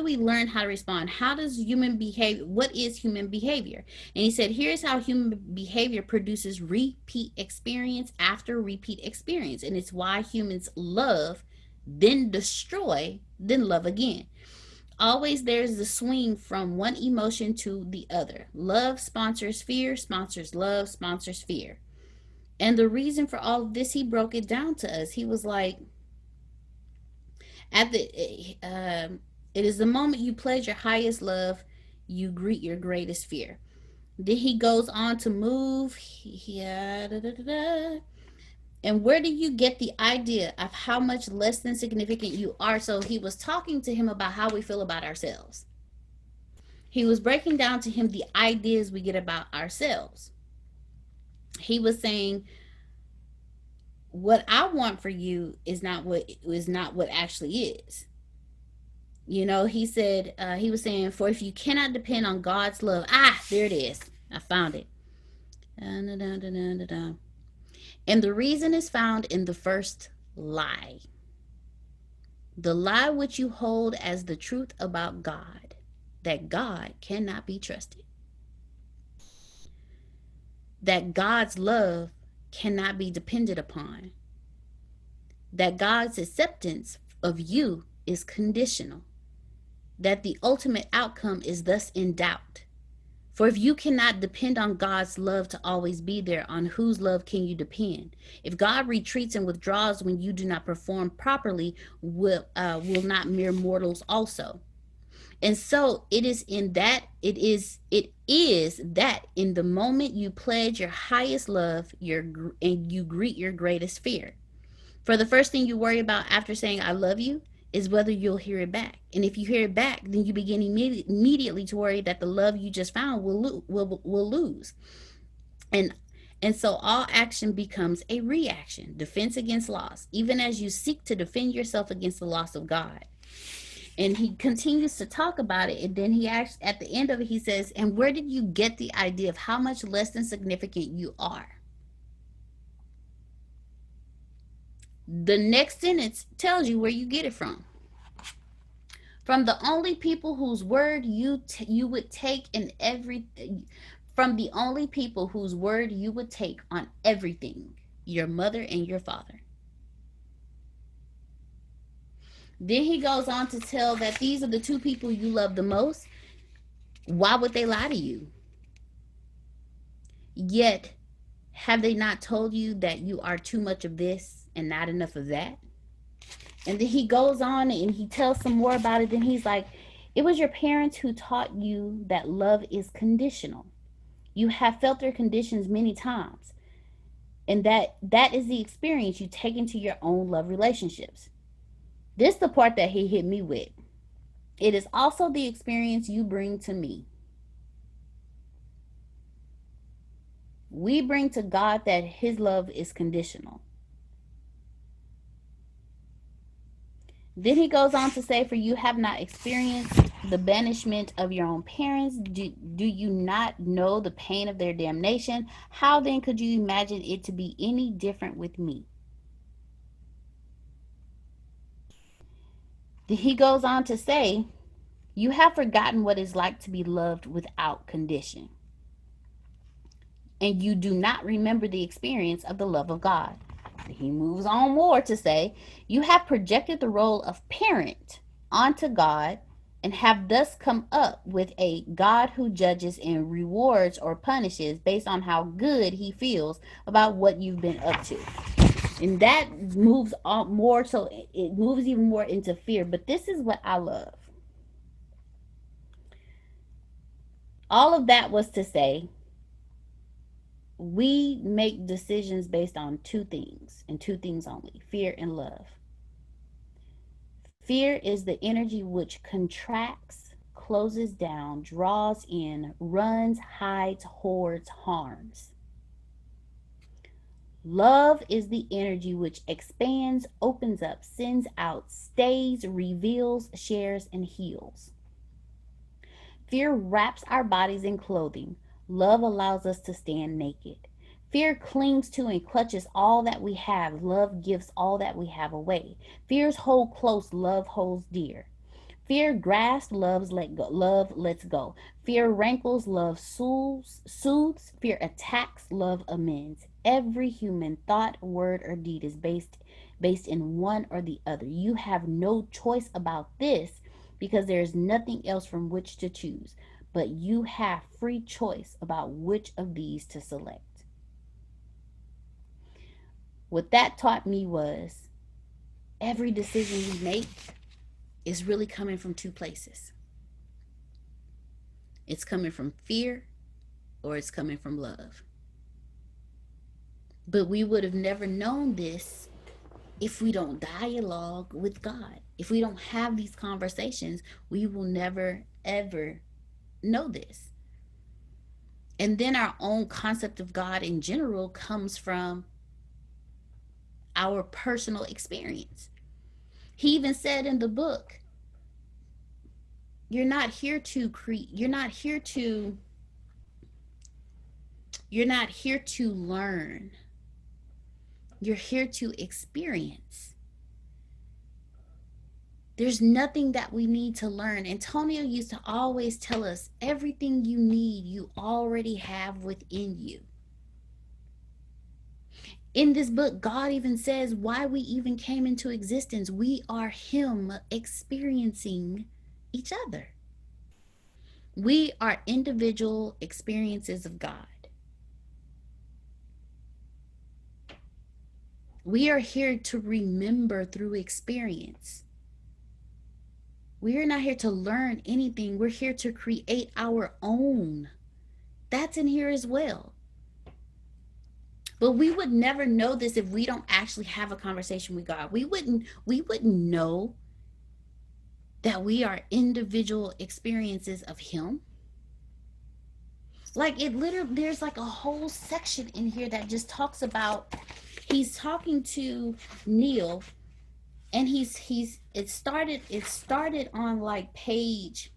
we learn how to respond? How does human behavior, what is human behavior? And he said, here's how human behavior produces repeat experience after repeat experience. And it's why humans love then destroy, then love again. Always there's the swing from one emotion to the other. Love sponsors fear, sponsors love, sponsors fear. And the reason for all of this, he broke it down to us. He was like, at the it is the moment you pledge your highest love, you greet your greatest fear. Then he goes on to move. Yeah, da, da, da, da. And where do you get the idea of how much less than significant you are? So he was talking to him about how we feel about ourselves. He was breaking down to him the ideas we get about ourselves. He was saying, what I want for you is not what actually is. You know, he said, he was saying, for if you cannot depend on God's love, there it is. I found it. Da, da, da, da. And the reason is found in the first lie. The lie which you hold as the truth about God, that God cannot be trusted. That God's love cannot be depended upon. That God's acceptance of you is conditional. That the ultimate outcome is thus in doubt. For if you cannot depend on God's love to always be there, on whose love can you depend? If God retreats and withdraws when you do not perform properly, will not mere mortals also? And so it is that in the moment you pledge your highest love, and you greet your greatest fear. For the first thing you worry about after saying I love you is whether you'll hear it back. And if you hear it back, then you begin immediately to worry that the love you just found will lose. And so all action becomes a reaction, defense against loss, even as you seek to defend yourself against the loss of God. And he continues to talk about it. And then he actually, at the end of it, he says, and where did you get the idea of how much less than significant you are? The next sentence tells you where you get it from. From the only people whose word you would take in everything. From the only people whose word you would take on everything, your mother and your father. Then he goes on to tell that these are the two people you love the most. Why would they lie to you? Yet, have they not told you that you are too much of this and not enough of that? And then he goes on and he tells some more about it. Then he's like, it was your parents who taught you that love is conditional. You have felt their conditions many times. And that is the experience you take into your own love relationships. This is the part that he hit me with. It is also the experience you bring to me. We bring to God that his love is conditional. Then he goes on to say, for you have not experienced the banishment of your own parents. Do you not know the pain of their damnation? How then could you imagine it to be any different with me? He goes on to say, you have forgotten what it's like to be loved without condition. And you do not remember the experience of the love of God. He moves on more to say, you have projected the role of parent onto God and have thus come up with a God who judges and rewards or punishes based on how good he feels about what you've been up to. And that moves on more, so it moves even more into fear. But this is what I love. All of that was to say, we make decisions based on two things, and two things only: fear and love. Fear is the energy which contracts, closes down, draws in, runs, hides, hoards, harms. Love is the energy which expands, opens up, sends out, stays, reveals, shares, and heals. Fear wraps our bodies in clothing. Love allows us to stand naked. Fear clings to and clutches all that we have. Love gives all that we have away. Fears hold close. Love holds dear. Fear grasps, love lets go. Fear rankles, love soothes. Fear attacks, love amends. Every human thought, word, or deed is based based in one or the other. You have no choice about this because there is nothing else from which to choose, but you have free choice about which of these to select. What that taught me was every decision we make is really coming from two places. It's coming from fear or it's coming from love. But we would have never known this if we don't dialogue with God. If we don't have these conversations, we will never, ever know this. And then our own concept of God in general comes from our personal experience. He even said in the book, you're not here to create, you're not here to learn. You're here to experience. There's nothing that we need to learn. Antonio used to always tell us everything you need, you already have within you. In this book, God even says why we even came into existence. We are Him experiencing each other. We are individual experiences of God. We are here to remember through experience. We are not here to learn anything. We're here to create our own. That's in here as well. But we would never know this if we don't actually have a conversation with God. We wouldn't know that we are individual experiences of Him. Like it literally, there's like a whole section in here that just talks about, he's talking to Neil, and it started on like page,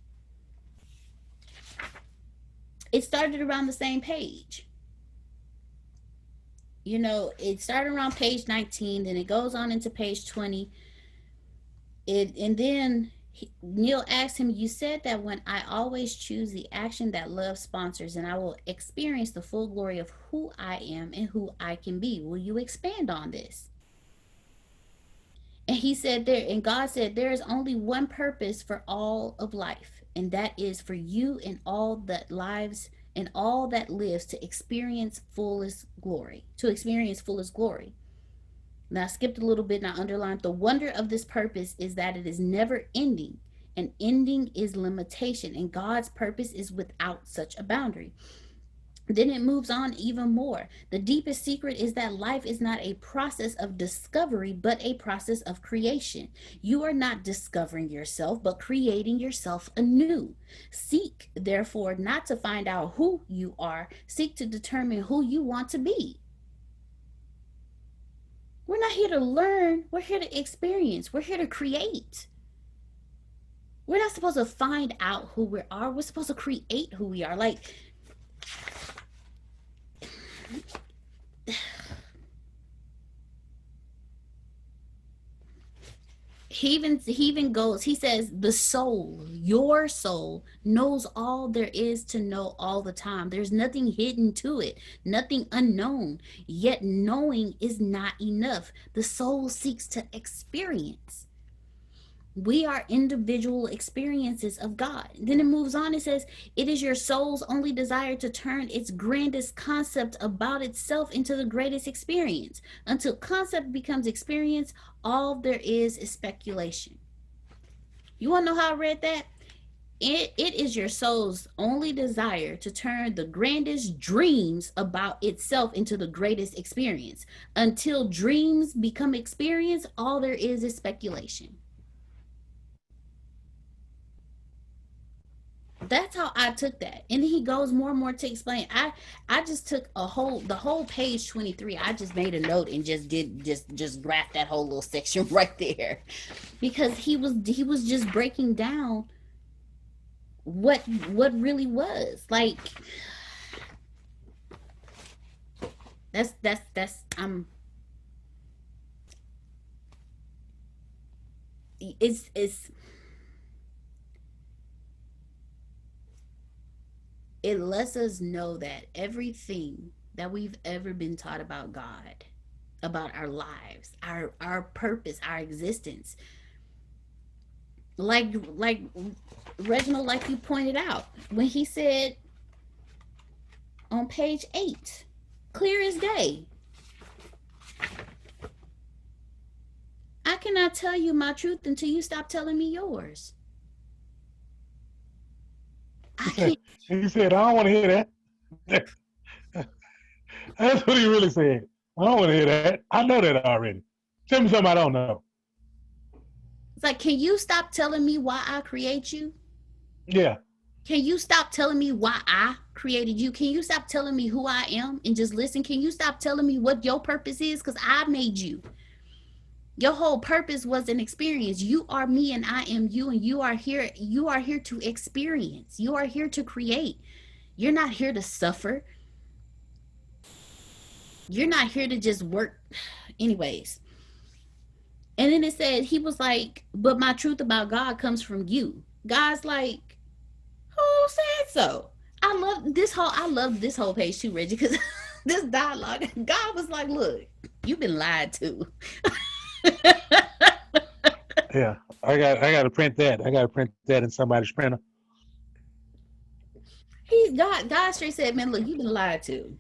it started around the same page. You know, it started around page 19, then it goes on into page 20. And then Neil asked him, you said that when I always choose the action that love sponsors, and I will experience the full glory of who I am and who I can be. Will you expand on this? And he said there, and God said, there is only one purpose for all of life, and that is for you and all that lives and all that lives to experience fullest glory, Now I skipped a little bit and I underlined, the wonder of this purpose is that it is never ending. And ending is limitation, and God's purpose is without such a boundary. Then it moves on even more. The deepest secret is that life is not a process of discovery, but a process of creation. You are not discovering yourself, but creating yourself anew. Seek, therefore, not to find out who you are, seek to determine who you want to be. We're not here to learn, we're here to experience, we're here to create. We're not supposed to find out who we are, we're supposed to create who we are. Like, he says the soul, your soul, knows all there is to know all the time. There's nothing hidden to it, nothing unknown. Yet knowing is not enough. The soul seeks to experience. We are individual experiences of God. Then it moves on. It says, it is your soul's only desire to turn its grandest concept about itself into the greatest experience. Until concept becomes experience, all there is speculation. You want to know how I read that? It is your soul's only desire to turn the grandest dreams about itself into the greatest experience. Until dreams become experience, all there is speculation. That's how I took that. And then he goes more and more to explain. I just took the whole page 23. I just made a note and just graphed that whole little section right there, because he was just breaking down what really was like. That's it lets us know that everything that we've ever been taught about God about our lives, our purpose, our existence. Like Reginald, like you pointed out, when he said on page 8, clear as day, I cannot tell you my truth until you stop telling me yours. I can't.
He said, I don't want to hear that. That's what he really said. I don't want to hear that. I know that already. Tell me something I don't know.
It's like, can you stop telling me why I create you?
Yeah.
Can you stop telling me why I created you? Can you stop telling me who I am and just listen? Can you stop telling me what your purpose is? Because I made you. Your whole purpose was an experience. You are me and I am you, and you are here. You are here to experience. You are here to create. You're not here to suffer. You're not here to just work. Anyways. And then it said, he was like, but my truth about God comes from you. God's like, who said so? I love this whole page too, Reggie, because this dialogue, God was like, look, you've been lied to.
Yeah. I got to print that. I got to print that in somebody's printer.
God straight said, man, look, you've been lied to.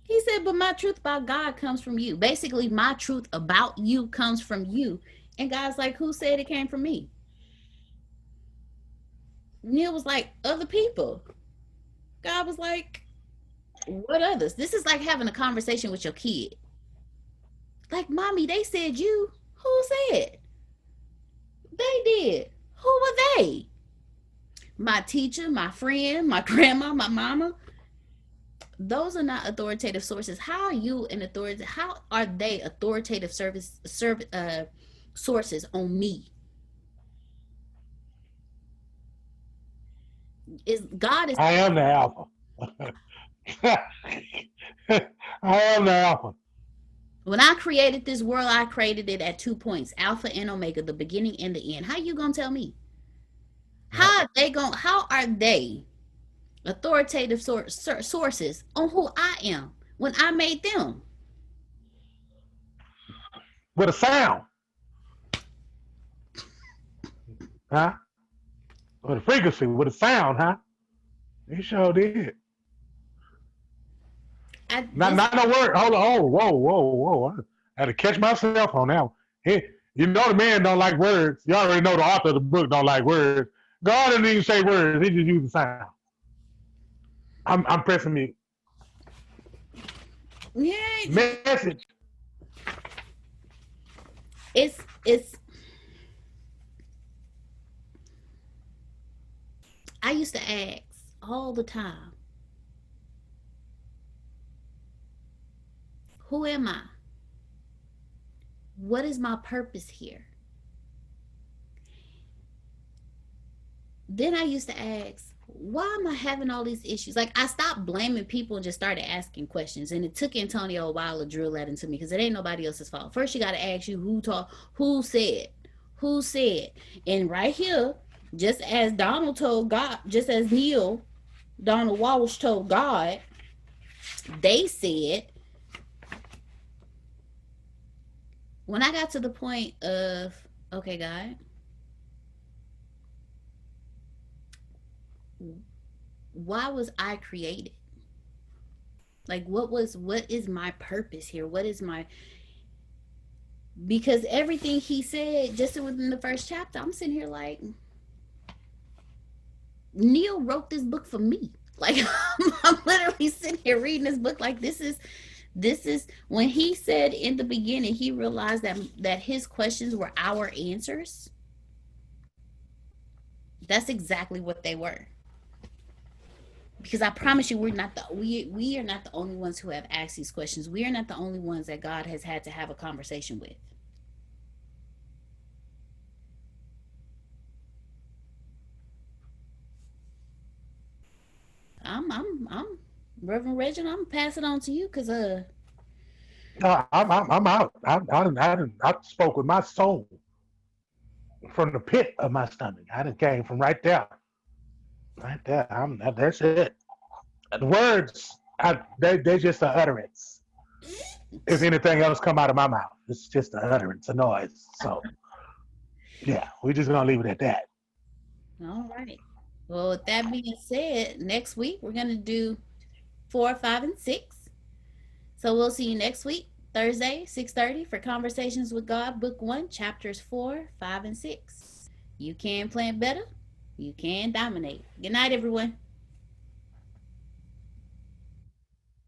He said, but my truth about God comes from you. Basically, my truth about you comes from you. And God's like, who said it came from me? Neil was like, other people. God was like, what others? This is like having a conversation with your kid. Like, mommy, they said you. Who said? They did. Who were they? My teacher, my friend, my grandma, my mama. Those are not authoritative sources. How are you an authority? How are they authoritative sources on me?
I am the alpha. I am the alpha.
When I created this world, I created it at 2 points, alpha and omega, the beginning and the end. How you gonna tell me? How are they authoritative sources on who I am when I made them?
With a sound. Huh? With a frequency, with a sound, huh? He sure did. Not no word. Hold on. Oh, whoa. I had to catch myself on that one. You know the man don't like words. You already know the author of the book don't like words. God didn't even say words. He just used the sound. I'm pressing mute.
Yeah.
Message.
It's I used to ask all the time, who am I? What is my purpose here? Then I used to ask, why am I having all these issues? Like, I stopped blaming people and just started asking questions. And it took Antonio a while to drill that into me, because it ain't nobody else's fault. First, you got to ask you who said. And right here, just as Donald told God, just as Donald Walsh told God, they said, when I got to the point of, okay, God, why was I created? Like, what is my purpose here? Because everything he said just within the first chapter, I'm sitting here like, Neil wrote this book for me. Like, I'm literally sitting here reading this book like, this is when he said in the beginning, he realized that his questions were our answers. That's exactly what they were. Because I promise you, we are not the only ones who have asked these questions. We are not the only ones that God has had to have a conversation with. I'm Reverend Reginald. I'm gonna pass it on to you, because
I'm out. I spoke with my soul from the pit of my stomach. I done came from right there. Right there. That's it. The words, they're just an utterance. if anything else come out of my mouth. It's just a utterance, a noise. So, yeah, we're just gonna leave it at that.
All right. Well, with that being said, next week we're gonna do 4, 5, and 6. So we'll see you next week, Thursday, 6:30, for Conversations with God, Book 1, Chapters 4, 5, and 6. You can plan better. You can dominate. Good night, everyone.